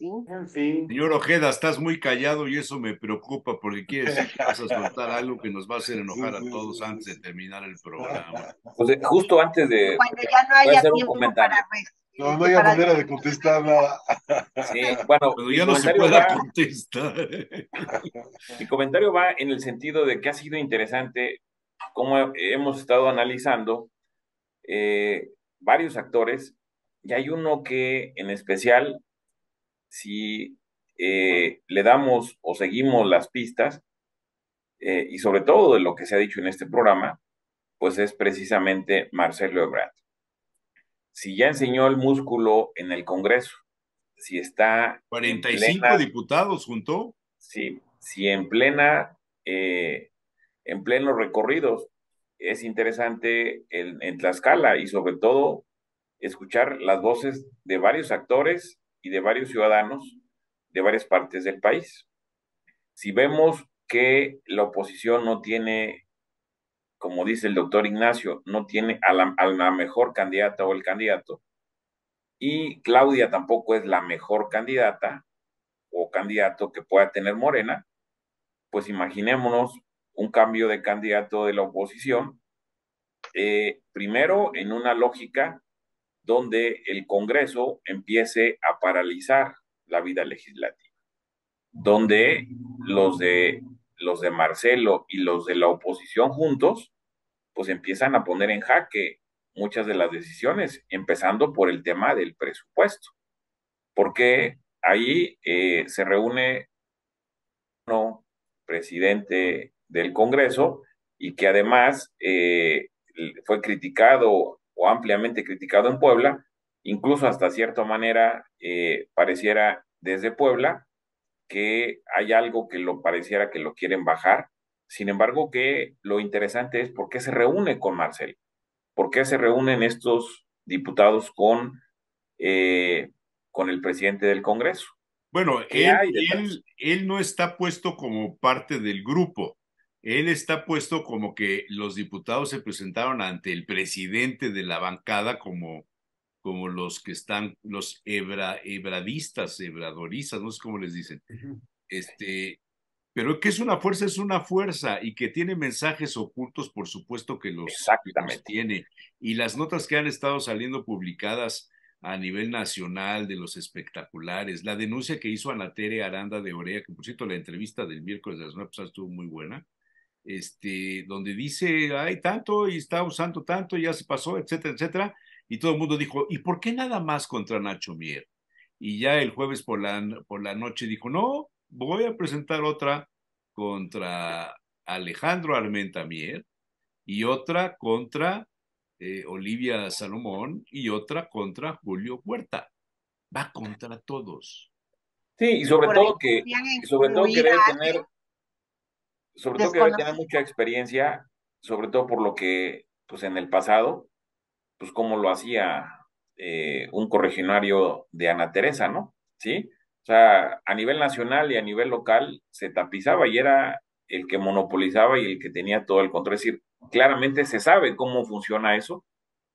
¿sí? En fin. Señor Ojeda, estás muy callado y eso me preocupa porque quiere decir que vas a soltar algo que nos va a hacer enojar a todos antes de terminar el programa. Pues justo antes de... Cuando ya no Voy a haya hacer un tiempo para, comentario. No, no hay manera de decir contestar nada. Sí, bueno, Cuando ya no se pueda contestar. mi comentario va en el sentido de que ha sido interesante cómo hemos estado analizando varios actores, y hay uno que en especial, si le damos o seguimos las pistas, y sobre todo de lo que se ha dicho en este programa, pues es precisamente Marcelo Ebrard. Si ya enseñó el músculo en el Congreso, si está 45 diputados juntó. Sí, si en plenos recorridos es interesante en Tlaxcala y sobre todo escuchar las voces de varios actores y de varios ciudadanos de varias partes del país. Si vemos que la oposición no tiene, como dice el doctor Ignacio, no tiene a la mejor candidata o el candidato, y Claudia tampoco es la mejor candidata o candidato que pueda tener Morena, pues imaginémonos un cambio de candidato de la oposición, primero en una lógica donde el Congreso empiece a paralizar la vida legislativa, donde los de, los de Marcelo y los de la oposición juntos, pues empiezan a poner en jaque muchas de las decisiones, empezando por el tema del presupuesto, porque ahí se reúne uno, presidente del Congreso, y que además fue criticado o ampliamente criticado en Puebla, incluso hasta cierta manera pareciera desde Puebla que hay algo que lo pareciera que lo quieren bajar. Sin embargo, que lo interesante es por qué se reúne con Marcelo, por qué se reúnen estos diputados con el presidente del Congreso. Bueno, ¿Qué hay detrás? él no está puesto como parte del grupo. Él está puesto como que los diputados se presentaron ante el presidente de la bancada como los que están, los ebradistas, ebradoristas, no sé cómo les dicen. Pero que es una fuerza y que tiene mensajes ocultos, por supuesto que los Exactamente. tiene. Y las notas que han estado saliendo publicadas a nivel nacional de los espectaculares, la denuncia que hizo Ana Tere Aranda de Orea, que por cierto la entrevista del miércoles de las 9 estuvo muy buena, donde dice, hay tanto y está usando tanto, ya se pasó, etcétera, etcétera, y todo el mundo dijo, ¿y por qué nada más contra Nacho Mier? Y ya el jueves por la noche dijo, no, voy a presentar otra contra Alejandro Armenta Mier y otra contra Olivia Salomón y otra contra Julio Huerta. Va contra todos. Sí, y por ahí podrían incluir a alguien sobre todo que debe tener desconocido. mucha experiencia, sobre todo por lo que, pues en el pasado, pues como lo hacía un corregionario de Ana Teresa, ¿no? ¿Sí? O sea, a nivel nacional y a nivel local se tapizaba y era el que monopolizaba y el que tenía todo el control. Es decir, claramente se sabe cómo funciona eso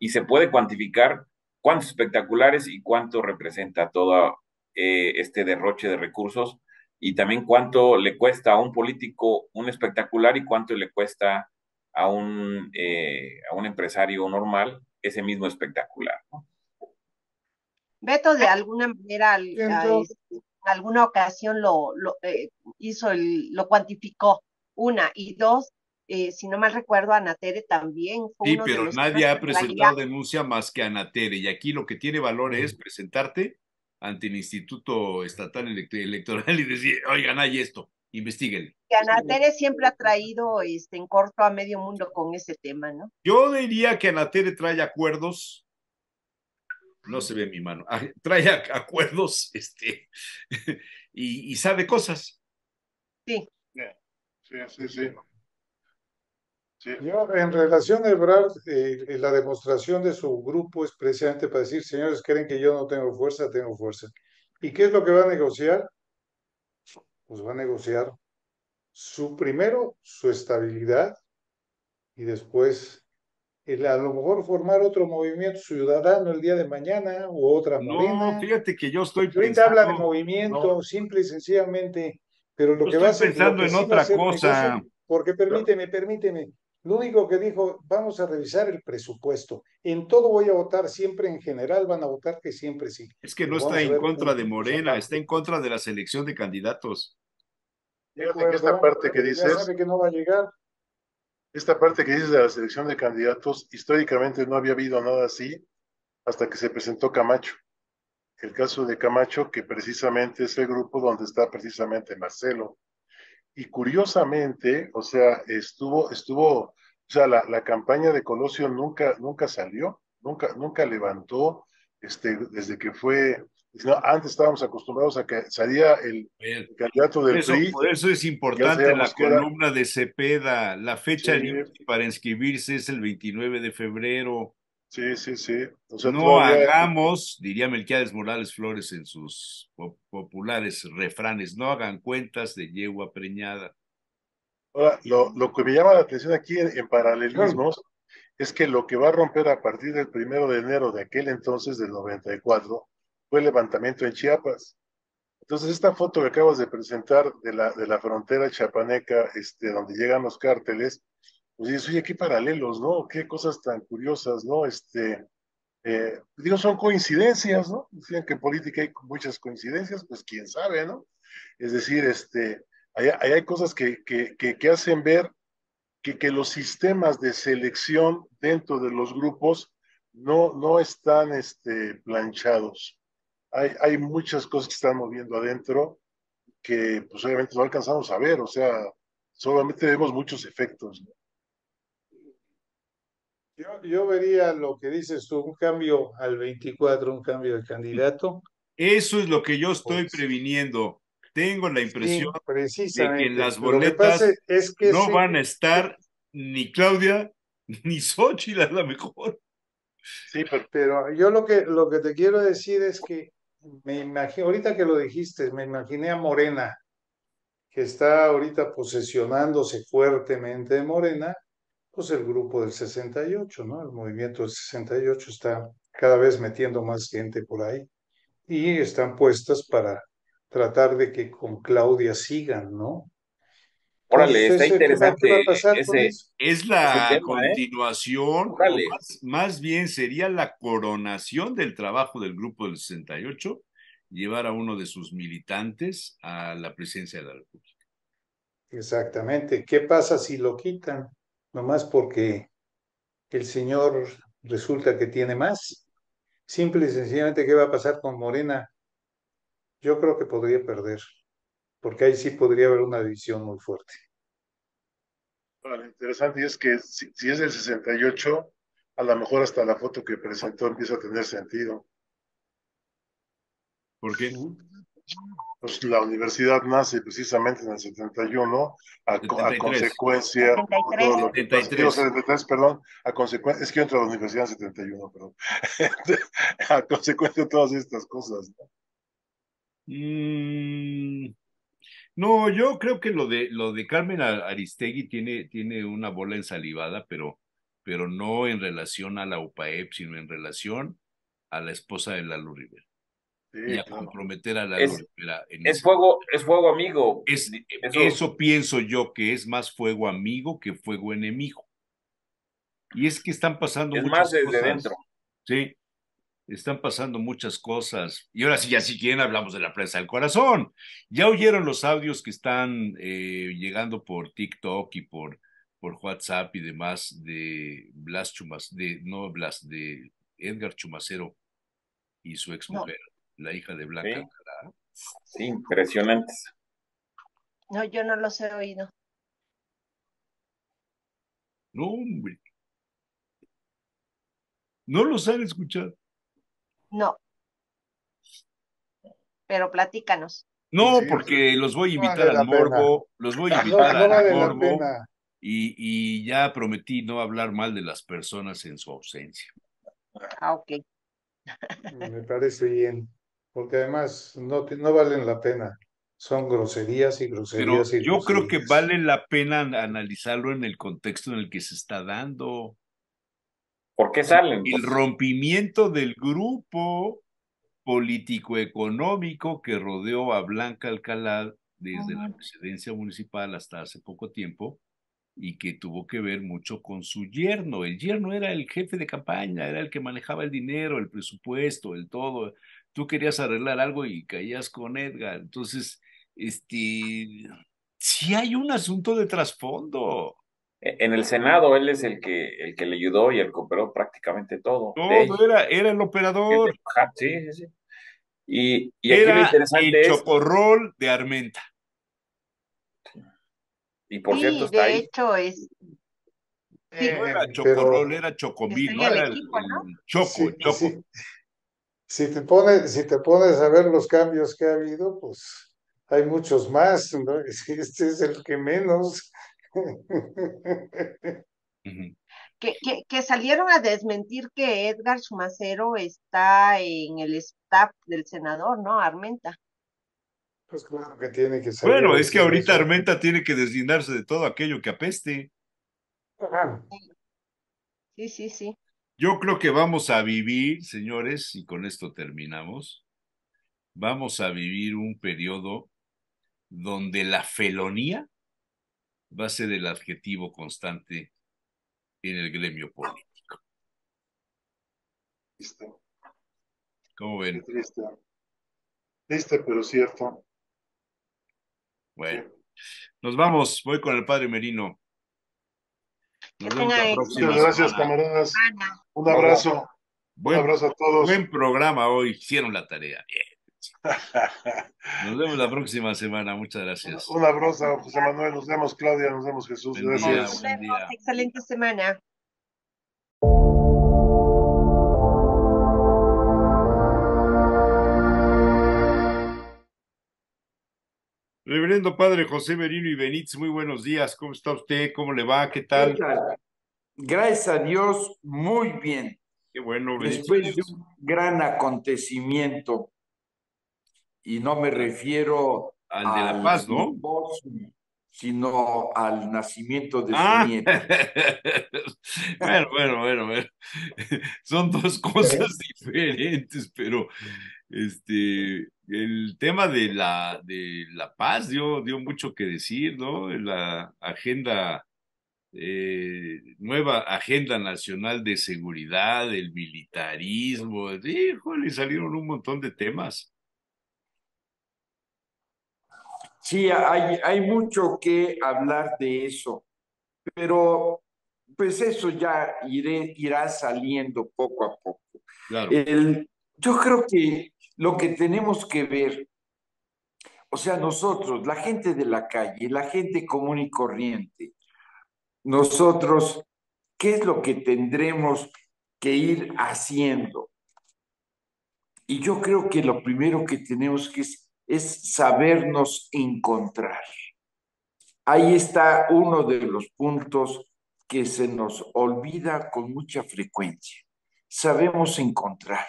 y se puede cuantificar cuántos espectaculares y cuánto representa todo este derroche de recursos y también cuánto le cuesta a un político un espectacular y cuánto le cuesta a un empresario normal ese mismo espectacular, ¿no? Beto de alguna manera Siento, en alguna ocasión hizo lo cuantificó, una, y dos, si no mal recuerdo, Ana Tere también fue Sí, uno de pero los nadie temas ha que traía. presentado denuncia más que Ana Tere. Y aquí lo que tiene valor es presentarte ante el Instituto Estatal Electoral y decir, oigan, hay esto, investiguen. Que Ana Tere siempre ha traído en corto a medio mundo con ese tema, ¿no? Yo diría que Ana Tere trae acuerdos, no se ve mi mano, trae acuerdos, y sabe cosas. Sí. Sí, sí, sí. Sí. yo en relación a Ebrard, la demostración de su grupo es precisamente para decir, señores, creen que yo no tengo fuerza, tengo fuerza. ¿Y qué es lo que va a negociar? Pues va a negociar primero su estabilidad y después a lo mejor formar otro movimiento ciudadano el día de mañana o otra No, Morena. fíjate que yo estoy Porque ahorita habla de pensando, movimiento, no, simple y sencillamente, pero lo yo que va a estoy ser, lo pensando que en sí va a otra ser negocio, cosa. porque permíteme, lo único que dijo, vamos a revisar el presupuesto. En todo voy a votar, siempre en general van a votar que siempre sí, Es que no pero está vamos a en ver contra de puntitos Morena, está aparte. en contra de la selección de candidatos. De Fíjate que esta acuerdo, parte que pero ya dices, sabe que no va a llegar. esta parte que dices de la selección de candidatos, históricamente no había habido nada así hasta que se presentó Camacho. El caso de Camacho, que precisamente es el grupo donde está precisamente Marcelo. Y curiosamente, o sea, o sea, la campaña de Colosio nunca salió, nunca levantó, desde que fue, no, antes estábamos acostumbrados a que salía Eh, el candidato Por del eso, PRI, por eso es ya importante sabíamos la que era, columna de Cepeda. La sí, fecha límite para inscribirse es el 29 de febrero. sí, o sea, No todavía, hagamos, diría Melquiades Morales Flores en sus populares refranes, no hagan cuentas de yegua preñada. ahora, lo que me llama la atención aquí en paralelismos es que lo que va a romper a partir del 1 de enero de aquel entonces, del 94, fue el levantamiento en Chiapas. Entonces, esta foto que acabas de presentar de la frontera chiapaneca, donde llegan los cárteles, pues dices, oye, qué paralelos, ¿no? Qué cosas tan curiosas, ¿no? Digo, son coincidencias, ¿no? Decían que en política hay muchas coincidencias, pues quién sabe, ¿no? Es decir, hay cosas que hacen ver que los sistemas de selección dentro de los grupos no están planchados. Hay muchas cosas que están moviendo adentro que pues obviamente no alcanzamos a ver, o sea, solamente vemos muchos efectos, ¿no? Yo vería lo que dices tú, un cambio al 24, un cambio de candidato. Eso es lo que yo estoy Pues, previniendo. Tengo la impresión sí, de que en precisamente. las Lo que pasa boletas es que no sí, van a estar ni Claudia ni Xochitl a la mejor. Sí, pero pero yo lo que te quiero decir es que me imagino, ahorita que lo dijiste, me imaginé a Morena, que está ahorita posesionándose fuertemente de Morena, pues el grupo del 68, ¿no? El movimiento del 68 está cada vez metiendo más gente por ahí y están puestas para tratar de que con Claudia sigan, ¿no? Órale, Entonces, está ¿qué va a interesante pasar con ese, eso? Es ese la tema, ¿eh? continuación, o Órale. más bien sería la coronación del trabajo del Grupo del 68, llevar a uno de sus militantes a la presidencia de la República. Exactamente. ¿Qué pasa si lo quitan? Nomás porque el señor resulta que tiene más. Simple y sencillamente, ¿qué va a pasar con Morena? Yo creo que podría perder, porque ahí sí podría haber una división muy fuerte. lo interesante es que si es del 68, a lo mejor hasta la foto que presentó empieza a tener sentido. ¿Por qué? Ujú. Pues la universidad nace precisamente en el 71, a 73. consecuencia de todo 73. lo que pasa. Digo, 73. 73, perdón, a consecuencia, es que yo entro a la universidad en 71, perdón. A consecuencia de todas estas cosas, ¿no? Mm, no, yo creo que lo de Carmen Aristegui tiene una bola ensalivada, pero no en relación a la UPAEP, sino en relación a la esposa de Lalo Rivera y Sí, a claro. comprometer a Lalo Es, Rivera en es ese. fuego amigo. Eso, Eso pienso yo que es más fuego amigo que fuego enemigo. Y es que están pasando es más muchas desde dentro. cosas, ¿sí? Están pasando muchas cosas. Y ahora sí, ya si quieren, hablamos de la prensa del corazón. Ya oyeron los audios que están llegando por TikTok y por WhatsApp y demás de Blas Chumas, no Blas, de Edgar Chumacero y su No, exmujer, la hija de Blanca Sí, Alcalá. sí, impresionantes. no, yo no los he oído. No, hombre, no los han escuchado. No, pero platícanos. No, Sí, porque los voy a No invitar vale al la pena. morbo, los voy a No, invitar no al vale la morbo pena. y ya prometí no hablar mal de las personas en su ausencia. Ah, ok. Me parece bien, porque además no valen la pena. Son groserías y Pero groserías y yo creo que groserías. vale la pena analizarlo en el contexto en el que se está dando. ¿Por qué salen? El rompimiento del grupo político-económico que rodeó a Blanca Alcalá desde la presidencia municipal hasta hace poco tiempo y que tuvo que ver mucho con su yerno. El yerno era el jefe de campaña, era el que manejaba el dinero, el presupuesto, el todo. Tú querías arreglar algo y caías con Edgar. Entonces, sí hay un asunto de trasfondo. En el Senado él es el que le ayudó y el que operó prácticamente todo. De Todo hecho, era el es de operador, Ajá, sí, sí, sí. Y aquí lo era el interesante es, chocorrol de Armenta. y por cierto Sí, está de ahí, hecho, sí, No era chocorrol, Pero era está chocomil, en ¿no? el Era equipo, ¿no? el choco, sí, choco. si te pones a ver los cambios que ha habido, pues hay muchos más, ¿no? Este es el que menos. Ujú. Que salieron a desmentir que Edgar Sumacero está en el staff del senador, ¿no? Armenta. Pues claro que tiene que salir a Bueno, es que decir ahorita eso. Armenta tiene que deslindarse de todo aquello que apeste. Ajá. Sí, sí, sí. Yo creo que vamos a vivir, señores, y con esto terminamos, vamos a vivir un periodo donde la felonía va a ser el adjetivo constante en el gremio político. Triste, ¿Cómo qué ven? triste. Triste, pero cierto. Sí. Bueno, nos vamos. Voy con el padre Merino. Que Nos vemos tengan la Muchas próxima gracias, semana. camaradas. semana. Un Robo. abrazo. Un Buen, abrazo a todos. buen programa hoy. Hicieron la tarea. Bien. Nos vemos la próxima semana. Muchas gracias. Un abrazo, José Manuel. Nos vemos, Claudia. Nos vemos, Jesús. Buen día, Nos Gracias. buen vemos. día. Excelente semana. Reverendo Padre José Merino y Benítez, muy buenos días. ¿Cómo está usted? ¿Cómo le va? ¿Qué ¿Qué tal? tal? Gracias a Dios, muy bien. Qué bueno, bendito Después de Dios. un gran acontecimiento, y no me refiero Al de La al Paz, ¿no? simposio, sino al nacimiento de su Ah, nieto. bueno. Son dos cosas diferentes, pero el tema de la paz dio mucho que decir, ¿no? La agenda, nueva agenda nacional de seguridad, el militarismo, híjole, salieron un montón de temas. Sí, hay mucho que hablar de eso, pero pues eso ya irá saliendo poco a poco. Claro. Yo creo que lo que tenemos que ver, o sea, nosotros, la gente de la calle, la gente común y corriente, nosotros, ¿qué es lo que tendremos que ir haciendo? Y yo creo que lo primero que tenemos que es sabernos encontrar. Ahí está uno de los puntos que se nos olvida con mucha frecuencia. Sabemos encontrar.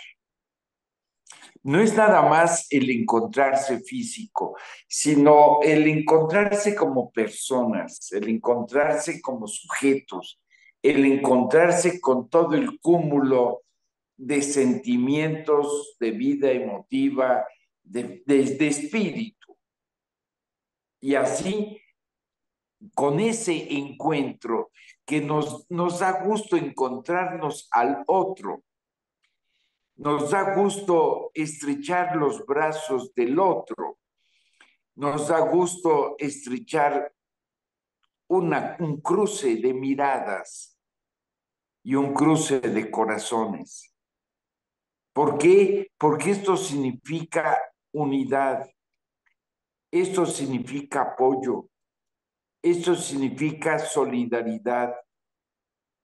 No es nada más el encontrarse físico, sino el encontrarse como personas, el encontrarse como sujetos, el encontrarse con todo el cúmulo de sentimientos, de vida emotiva, de espíritu. Y así, con ese encuentro que nos da gusto encontrarnos al otro, nos da gusto estrechar los brazos del otro, nos da gusto estrechar un cruce de miradas y un cruce de corazones. ¿Por qué? Porque esto significa unidad, esto significa apoyo, esto significa solidaridad,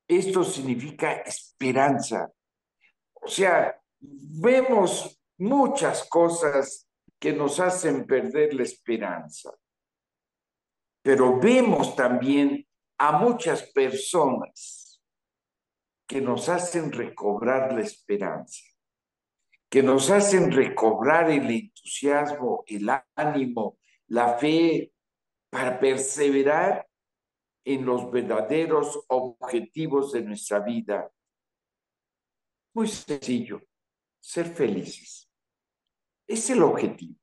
esto significa esperanza. O sea, vemos muchas cosas que nos hacen perder la esperanza, pero vemos también a muchas personas que nos hacen recobrar la esperanza, que nos hacen recobrar el entusiasmo, el ánimo, la fe para perseverar en los verdaderos objetivos de nuestra vida, Muy sencillo, ser felices. Es el objetivo.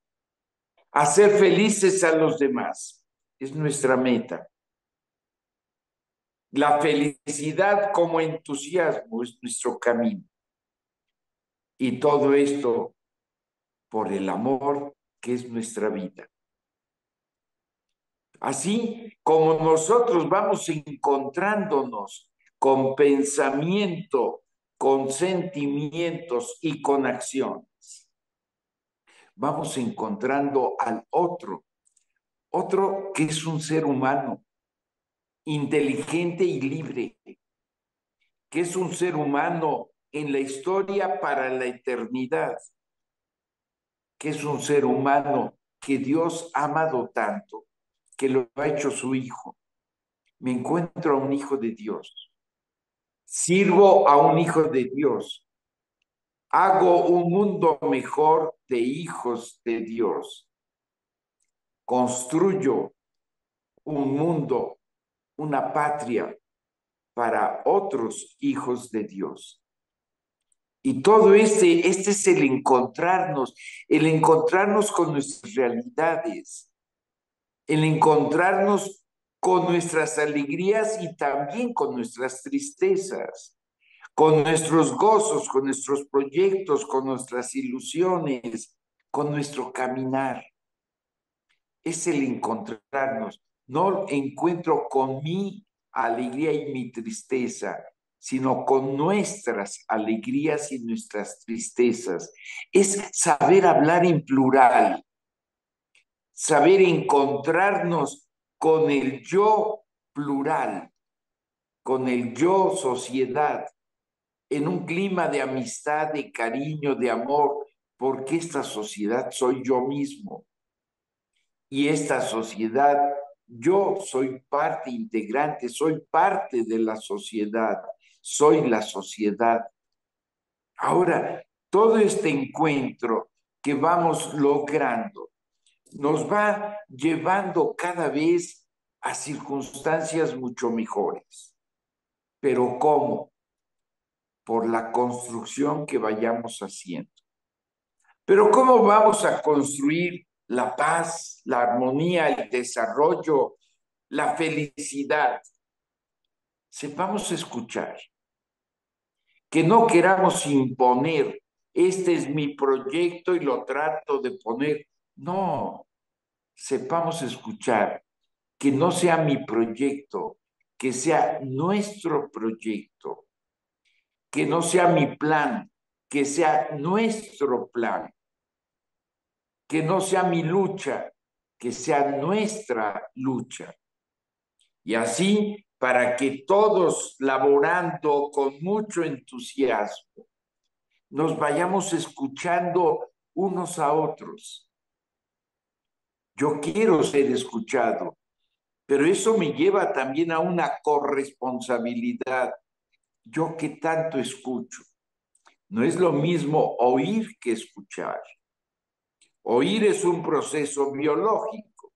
Hacer felices a los demás es nuestra meta. La felicidad como entusiasmo es nuestro camino. Y todo esto por el amor que es nuestra vida. Así como nosotros vamos encontrándonos con pensamiento, con sentimientos y con acciones, vamos encontrando al otro que es un ser humano inteligente y libre, que es un ser humano en la historia para la eternidad, que es un ser humano que Dios ha amado tanto, que lo ha hecho su hijo. Me encuentro a un hijo de Dios, sirvo a un hijo de Dios, hago un mundo mejor de hijos de Dios, construyo un mundo, una patria para otros hijos de Dios. Y todo este es el encontrarnos con nuestras realidades, el encontrarnos con nuestras alegrías y también con nuestras tristezas, con nuestros gozos, con nuestros proyectos, con nuestras ilusiones, con nuestro caminar. Es el encontrarnos. No encuentro con mi alegría y mi tristeza, sino con nuestras alegrías y nuestras tristezas. Es saber hablar en plural, saber encontrarnos con el yo plural, con el yo sociedad, en un clima de amistad, de cariño, de amor, porque esta sociedad soy yo mismo. Y esta sociedad, yo soy parte integrante, soy parte de la sociedad, soy la sociedad. Ahora, todo este encuentro que vamos logrando nos va llevando cada vez a circunstancias mucho mejores. ¿Pero cómo? Por la construcción que vayamos haciendo. Pero ¿cómo vamos a construir la paz, la armonía, el desarrollo, la felicidad? Sepamos escuchar, que no queramos imponer, este es mi proyecto y lo trato de poner. No, sepamos escuchar, que no sea mi proyecto, que sea nuestro proyecto, que no sea mi plan, que sea nuestro plan, que no sea mi lucha, que sea nuestra lucha. Y así, para que todos laborando con mucho entusiasmo, nos vayamos escuchando unos a otros. Yo quiero ser escuchado, pero eso me lleva también a una corresponsabilidad. Yo que tanto escucho. No es lo mismo oír que escuchar. Oír es un proceso biológico.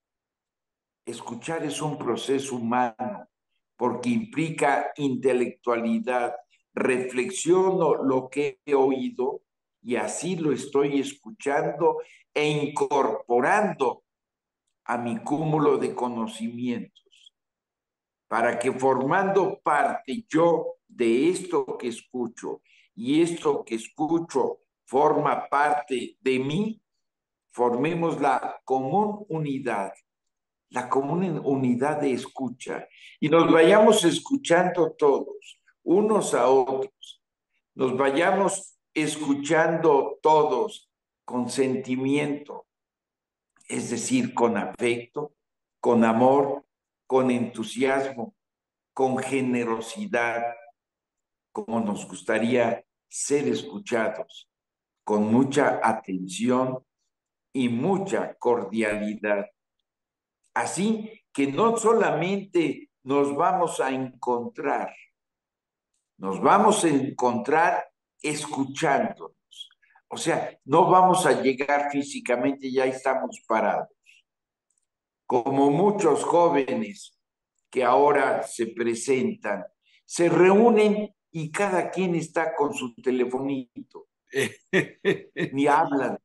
Escuchar es un proceso humano, porque implica intelectualidad. Reflexiono lo que he oído y así lo estoy escuchando e incorporando a mi cúmulo de conocimientos, para que formando parte yo de esto que escucho y esto que escucho forma parte de mí, formemos la común unidad de escucha y nos vayamos escuchando todos, unos a otros, nos vayamos escuchando todos con sentimiento, es decir, con afecto, con amor, con entusiasmo, con generosidad, como nos gustaría ser escuchados, con mucha atención y mucha cordialidad. Así que no solamente nos vamos a encontrar escuchándonos. O sea, no vamos a llegar físicamente, ya estamos parados. Como muchos jóvenes que ahora se presentan, se reúnen y cada quien está con su telefonito, ni hablan.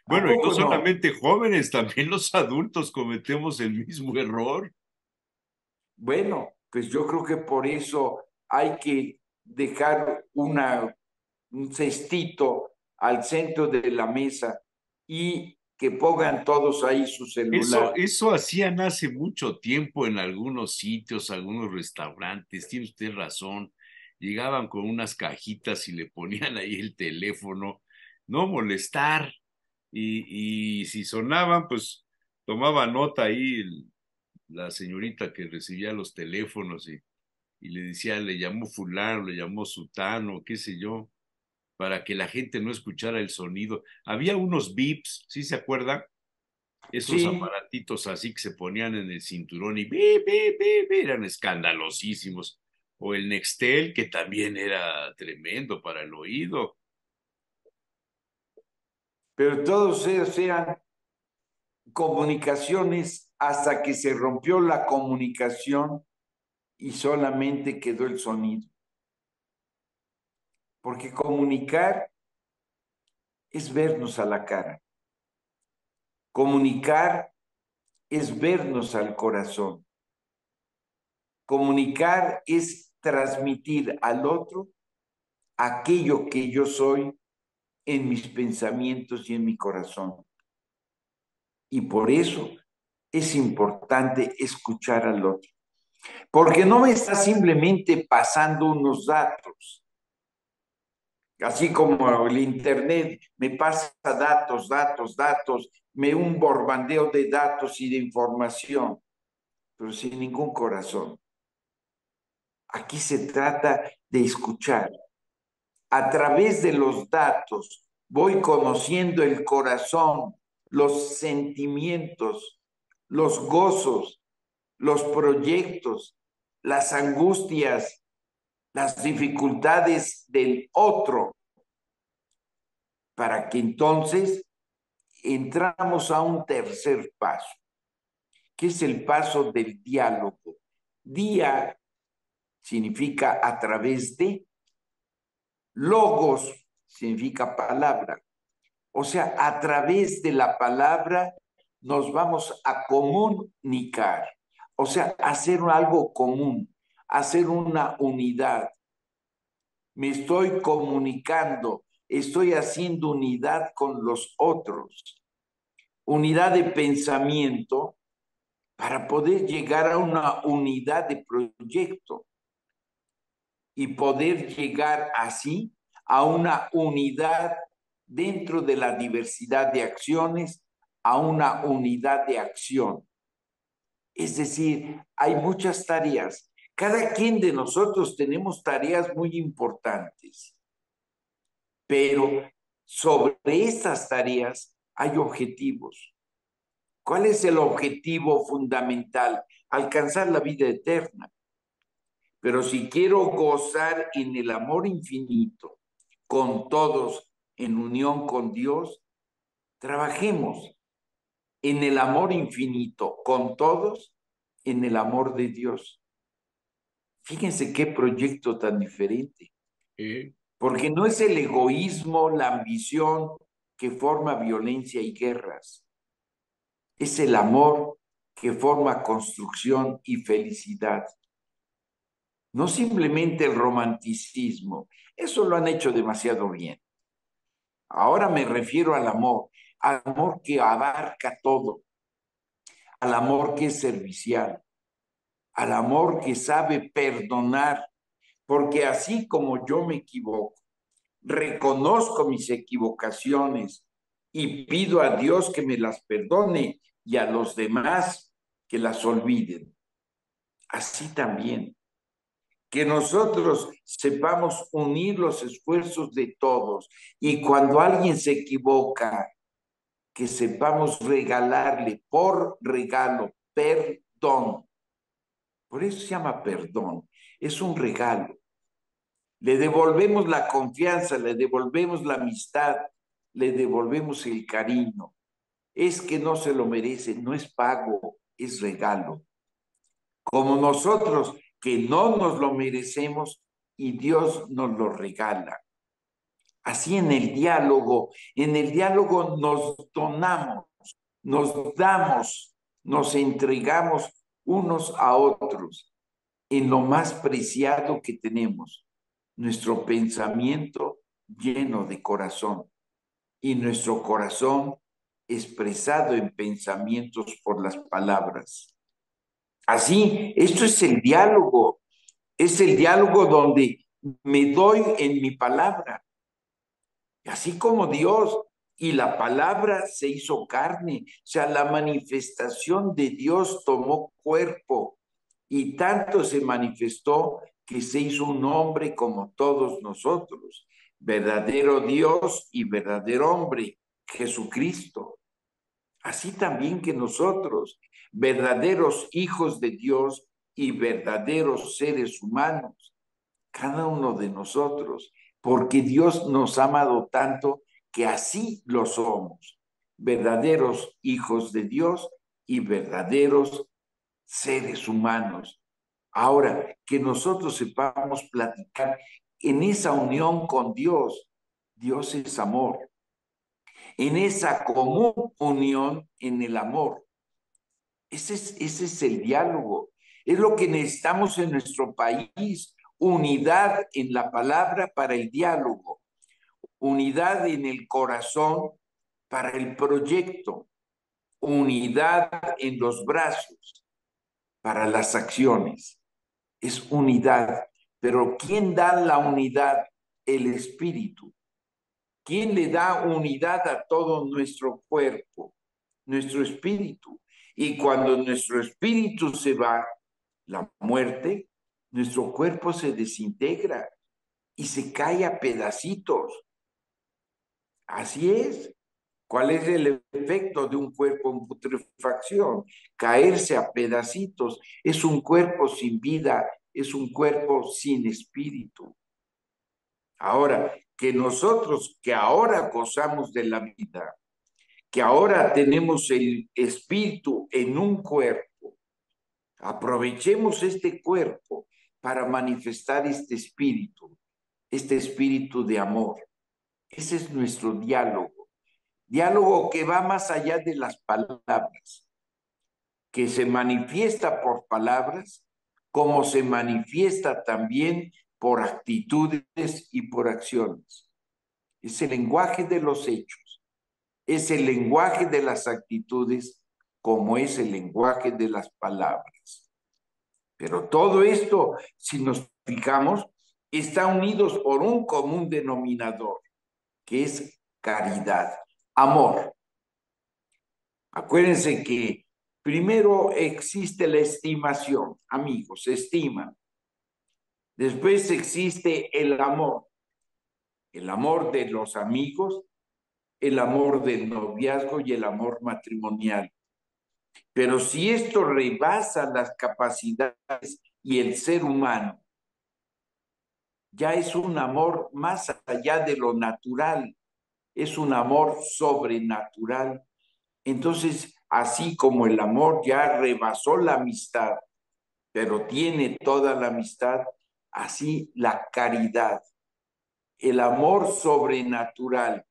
Bueno, y no ¿A poco no? solamente jóvenes, también los adultos cometemos el mismo error. Bueno, pues yo creo que por eso hay que dejar un cestito al centro de la mesa y que pongan todos ahí su celular. Eso hacían hace mucho tiempo en algunos sitios, algunos restaurantes, tiene usted razón. Llegaban con unas cajitas y le ponían ahí el teléfono, no molestar. Y si sonaban, pues tomaba nota ahí la señorita que recibía los teléfonos y le decía, le llamó fulano, le llamó sutano, qué sé yo, para que la gente no escuchara el sonido. Había unos bips, ¿sí se acuerdan? Esos Sí, aparatitos así que se ponían en el cinturón y bip, bip, bip, bip, eran escandalosísimos. O el Nextel, que también era tremendo para el oído. pero todos ellos eran comunicaciones hasta que se rompió la comunicación y solamente quedó el sonido. Porque comunicar es vernos a la cara. Comunicar es vernos al corazón. Comunicar es transmitir al otro aquello que yo soy en mis pensamientos y en mi corazón. Y por eso es importante escuchar al otro. Porque no me está simplemente pasando unos datos. Así como el Internet me pasa datos, un bombardeo de datos y de información, pero sin ningún corazón. Aquí se trata de escuchar. A través de los datos voy conociendo el corazón, los sentimientos, los gozos, los proyectos, las angustias, las dificultades del otro, para que entonces entramos a un tercer paso, que es el paso del diálogo. Día significa a través de, logos significa palabra. O sea, a través de la palabra nos vamos a comunicar. O sea, hacer algo común, hacer una unidad. Me estoy comunicando, estoy haciendo unidad con los otros. Unidad de pensamiento para poder llegar a una unidad de proyecto y poder llegar así a una unidad dentro de la diversidad de acciones, a una unidad de acción. Es decir, hay muchas tareas. Cada quien de nosotros tenemos tareas muy importantes, pero sobre estas tareas hay objetivos. ¿Cuál es el objetivo fundamental? Alcanzar la vida eterna. Pero si quiero gozar en el amor infinito, con todos, en unión con Dios, trabajemos en el amor infinito, con todos, en el amor de Dios. Fíjense qué proyecto tan diferente. Porque no es el egoísmo, la ambición que forma violencia y guerras. Es el amor que forma construcción y felicidad. No simplemente el romanticismo. Eso lo han hecho demasiado bien. Ahora me refiero al amor que abarca todo, al amor que es servicial, al amor que sabe perdonar, porque así como yo me equivoco, reconozco mis equivocaciones y pido a Dios que me las perdone y a los demás que las olviden. Así también, que nosotros sepamos unir los esfuerzos de todos y cuando alguien se equivoca, que sepamos regalarle por regalo perdón. Por eso se llama perdón, es un regalo. Le devolvemos la confianza, le devolvemos la amistad, le devolvemos el cariño. Es que no se lo merece, no es pago, es regalo. Como nosotros que no nos lo merecemos y Dios nos lo regala. Así en el diálogo nos donamos, nos damos, nos entregamos unos a otros en lo más preciado que tenemos, nuestro pensamiento lleno de corazón y nuestro corazón expresado en pensamientos por las palabras. Así, esto es el diálogo donde me doy en mi palabra. Así como Dios y la palabra se hizo carne, o sea, la manifestación de Dios tomó cuerpo y tanto se manifestó que se hizo un hombre como todos nosotros, verdadero Dios y verdadero hombre, Jesucristo. Así también que nosotros, verdaderos hijos de Dios y verdaderos seres humanos, cada uno de nosotros, porque Dios nos ha amado tanto que así lo somos, verdaderos hijos de Dios y verdaderos seres humanos. Ahora, que nosotros sepamos platicar en esa unión con Dios. Dios es amor. En esa común unión en el amor. Ese es el diálogo. Es lo que necesitamos en nuestro país. Unidad en la palabra para el diálogo. Unidad en el corazón para el proyecto. Unidad en los brazos para las acciones. Es unidad. Pero ¿quién da la unidad? El Espíritu. ¿Quién le da unidad a todo nuestro cuerpo? Nuestro espíritu. Y cuando nuestro espíritu se va, la muerte, nuestro cuerpo se desintegra y se cae a pedacitos. Así es. ¿Cuál es el efecto de un cuerpo en putrefacción? Caerse a pedacitos. Es un cuerpo sin vida, es un cuerpo sin espíritu. Ahora, que nosotros que ahora gozamos de la vida, que ahora tenemos el espíritu en un cuerpo, aprovechemos este cuerpo para manifestar este espíritu de amor. Ese es nuestro diálogo. Diálogo que va más allá de las palabras, que se manifiesta por palabras, como se manifiesta también por actitudes y por acciones. Es el lenguaje de los hechos, es el lenguaje de las actitudes, como es el lenguaje de las palabras. Pero todo esto, si nos fijamos, está unidos por un común denominador, que es caridad, amor. Acuérdense que primero existe la estimación, amigos, se estiman. Después existe el amor de los amigos, el amor del noviazgo y el amor matrimonial. Pero si esto rebasa las capacidades y el ser humano, ya es un amor más allá de lo natural, es un amor sobrenatural. Entonces, así como el amor ya rebasó la amistad, pero tiene toda la amistad, así la caridad, el amor sobrenatural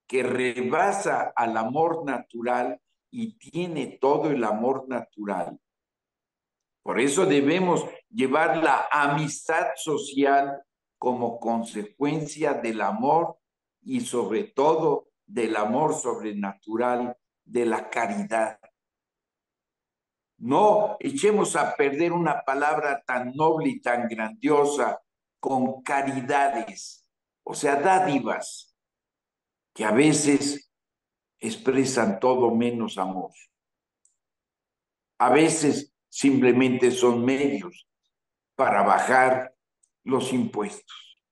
que rebasa al amor natural y tiene todo el amor natural. Por eso debemos llevar la amistad social como consecuencia del amor y sobre todo del amor sobrenatural, de la caridad. No echemos a perder una palabra tan noble y tan grandiosa con caridades, o sea, dádivas, que a veces expresan todo menos amor. A veces simplemente son medios para bajar los impuestos.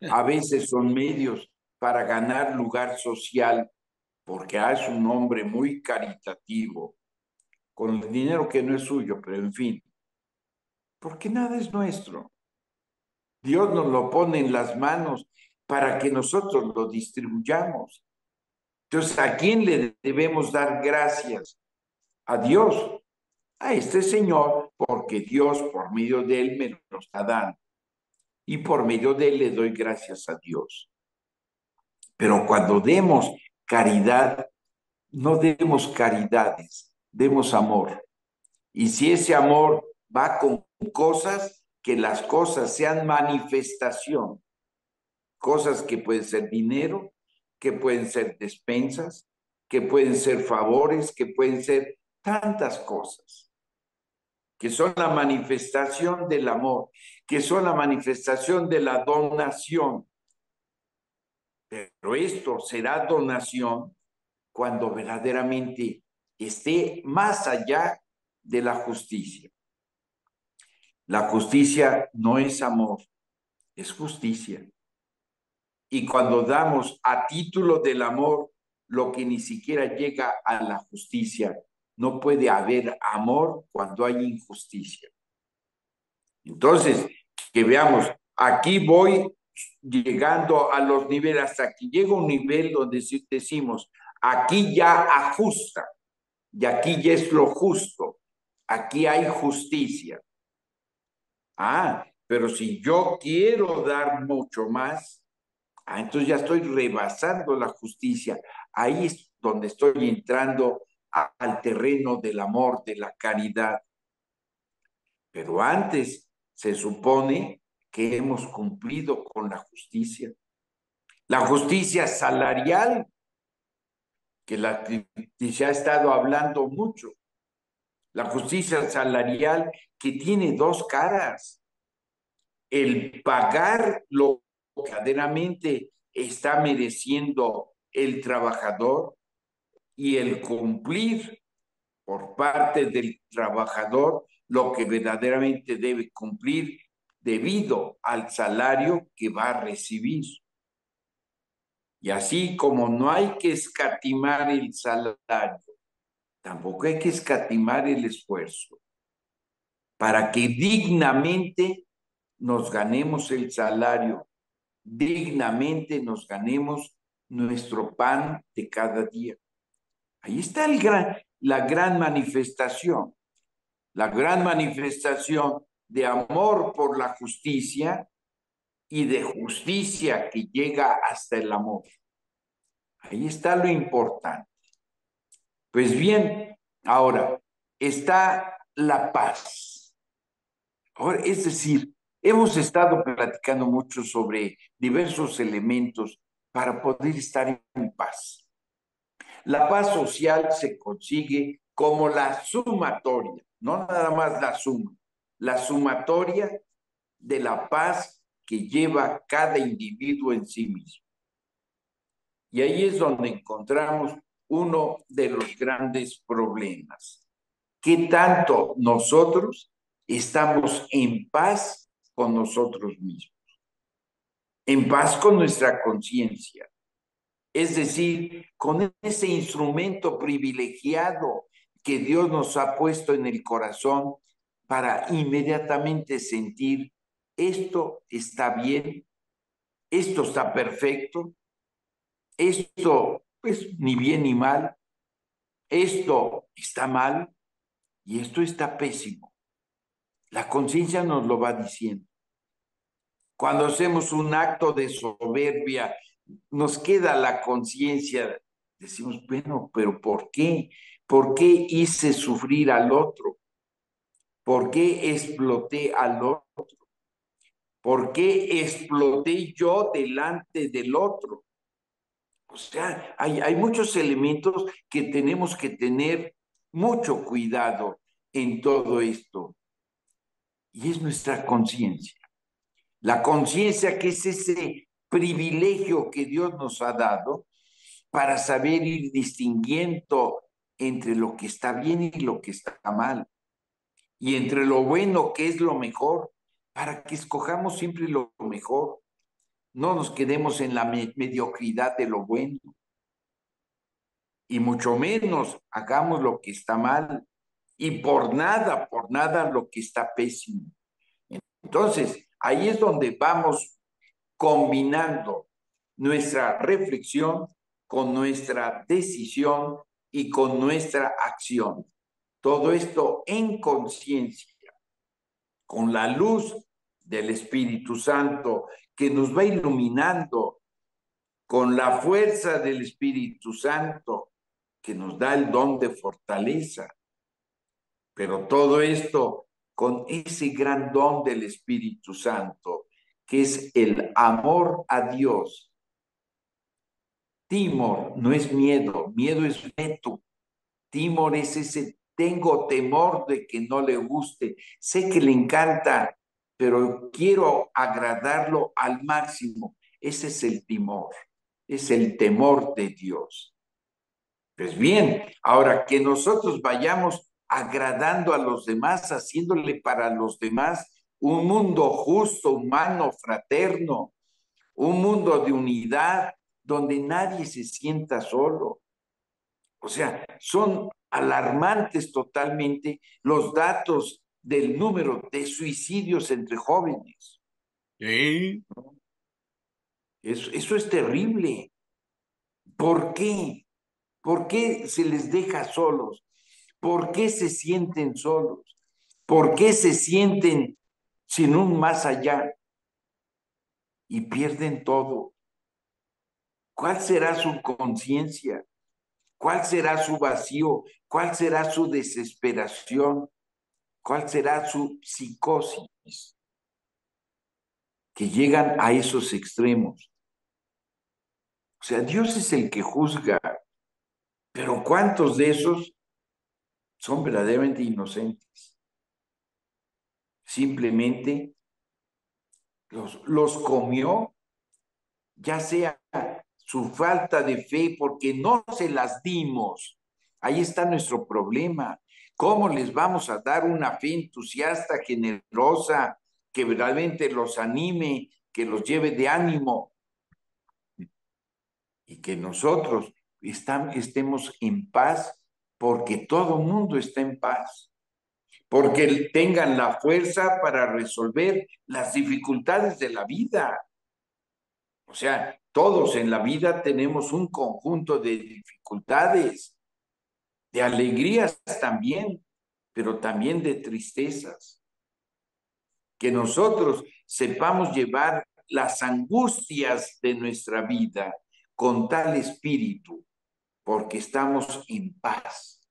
A veces son medios para ganar lugar social, porque es un hombre muy caritativo, con el dinero que no es suyo, pero en fin, porque nada es nuestro. Dios nos lo pone en las manos para que nosotros lo distribuyamos. Entonces, ¿a quién le debemos dar gracias? A Dios, a este señor porque Dios por medio de él me lo está dando. Y por medio de él le doy gracias a Dios. Pero cuando demos caridad, no demos caridades, demos amor. Y si ese amor va con cosas, que las cosas sean manifestación. Cosas que pueden ser dinero, que pueden ser despensas, que pueden ser favores, que pueden ser tantas cosas, que son la manifestación del amor, que son la manifestación de la donación. Pero esto será donación cuando verdaderamente esté más allá de la justicia. La justicia no es amor, es justicia. Y cuando damos a título del amor lo que ni siquiera llega a la justicia, no puede haber amor cuando hay injusticia. Entonces, que veamos, aquí voy llegando a los niveles, hasta que llega un nivel donde decimos, aquí ya ajusta, y aquí ya es lo justo, aquí hay justicia. Pero si yo quiero dar mucho más, entonces ya estoy rebasando la justicia. Ahí es donde estoy entrando al terreno del amor, de la caridad. Pero antes se supone que hemos cumplido con la justicia. La justicia salarial, que se ha estado hablando mucho. La justicia salarial que tiene dos caras. El pagar lo que verdaderamente está mereciendo el trabajador y el cumplir por parte del trabajador lo que verdaderamente debe cumplir debido al salario que va a recibir. Y así como no hay que escatimar el salario, tampoco hay que escatimar el esfuerzo para que dignamente nos ganemos el salario, dignamente nos ganemos nuestro pan de cada día. Ahí está la gran manifestación de amor por la justicia y de justicia que llega hasta el amor. Ahí está lo importante. Pues bien, ahora está la paz. Ahora, es decir, hemos estado platicando mucho sobre diversos elementos para poder estar en paz. La paz social se consigue como la sumatoria, no nada más la sumatoria de la paz que lleva cada individuo en sí mismo. Y ahí es donde encontramos uno de los grandes problemas. ¿Qué tanto nosotros estamos en paz con nosotros mismos? En paz con nuestra conciencia. Es decir, con ese instrumento privilegiado que Dios nos ha puesto en el corazón para inmediatamente sentir, esto está bien, esto está perfecto, esto pues ni bien ni mal, esto está mal y esto está pésimo. La conciencia nos lo va diciendo. Cuando hacemos un acto de soberbia, nos queda la conciencia, decimos, bueno, pero ¿por qué? ¿Por qué hice sufrir al otro? ¿Por qué exploté al otro? ¿Por qué exploté yo delante del otro? O sea, hay muchos elementos que tenemos que tener mucho cuidado en todo esto. Y es nuestra conciencia. La conciencia que es ese privilegio que Dios nos ha dado para saber ir distinguiendo entre lo que está bien y lo que está mal, y entre lo bueno que es lo mejor, para que escojamos siempre lo mejor, no nos quedemos en la mediocridad de lo bueno, y mucho menos hagamos lo que está mal, y por nada lo que está pésimo. Entonces, ahí es donde vamos combinando nuestra reflexión con nuestra decisión y con nuestra acción. todo esto en conciencia, con la luz del Espíritu Santo que nos va iluminando, con la fuerza del Espíritu Santo que nos da el don de fortaleza. Pero todo esto con ese gran don del Espíritu Santo, que es el amor a Dios. Timor no es miedo, miedo es veto. Timor es ese, tengo temor de que no le guste, sé que le encanta, pero quiero agradarlo al máximo. Ese es el timor, es el temor de Dios. Pues bien, ahora que nosotros vayamos agradando a los demás, haciéndole para los demás un mundo justo, humano, fraterno, un mundo de unidad, donde nadie se sienta solo. O sea, son alarmantes totalmente los datos del número de suicidios entre jóvenes. Sí. Eso es terrible. ¿Por qué? ¿Por qué se les deja solos? ¿Por qué se sienten solos? ¿Por qué se sienten sin un más allá y pierden todo? ¿Cuál será su conciencia? ¿Cuál será su vacío? ¿Cuál será su desesperación? ¿Cuál será su psicosis? Que llegan a esos extremos. O sea, Dios es el que juzga, pero ¿cuántos de esos son verdaderamente inocentes? Simplemente los comió, ya sea su falta de fe, porque no se las dimos. Ahí está nuestro problema. ¿Cómo les vamos a dar una fe entusiasta, generosa, que verdaderamente los anime, que los lleve de ánimo y que nosotros estemos en paz, porque todo mundo está en paz, porque tengan la fuerza para resolver las dificultades de la vida? O sea, todos en la vida tenemos un conjunto de dificultades, de alegrías también, pero también de tristezas. Que nosotros sepamos llevar las angustias de nuestra vida con tal espíritu, porque estamos en paz.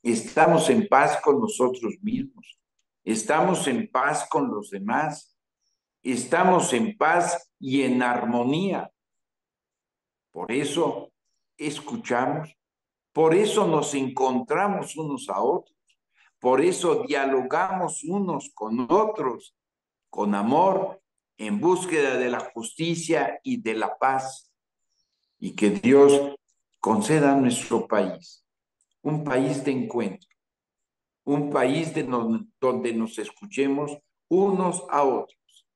Estamos en paz con nosotros mismos. Estamos en paz con los demás. Estamos en paz y en armonía. Por eso escuchamos, por eso nos encontramos unos a otros, por eso dialogamos unos con otros, con amor, en búsqueda de la justicia y de la paz. Y que Dios conceda a nuestro país un país de encuentro, un país donde nos escuchemos unos a otros,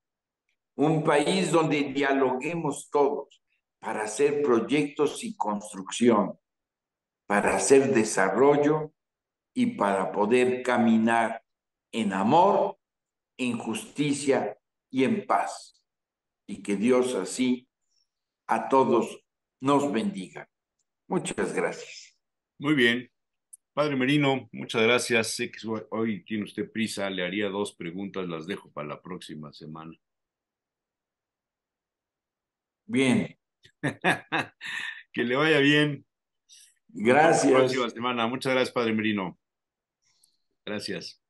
un país donde dialoguemos todos para hacer proyectos y construcción, para hacer desarrollo y para poder caminar en amor, en justicia y en paz. Y que Dios así a todos nos bendiga. Muchas gracias. Muy bien. Padre Merino, muchas gracias. Sé que hoy tiene usted prisa, le haría 2 preguntas, las dejo para la próxima semana. Bien. Que le vaya bien. Gracias. La próxima semana. Muchas gracias, Padre Merino. Gracias.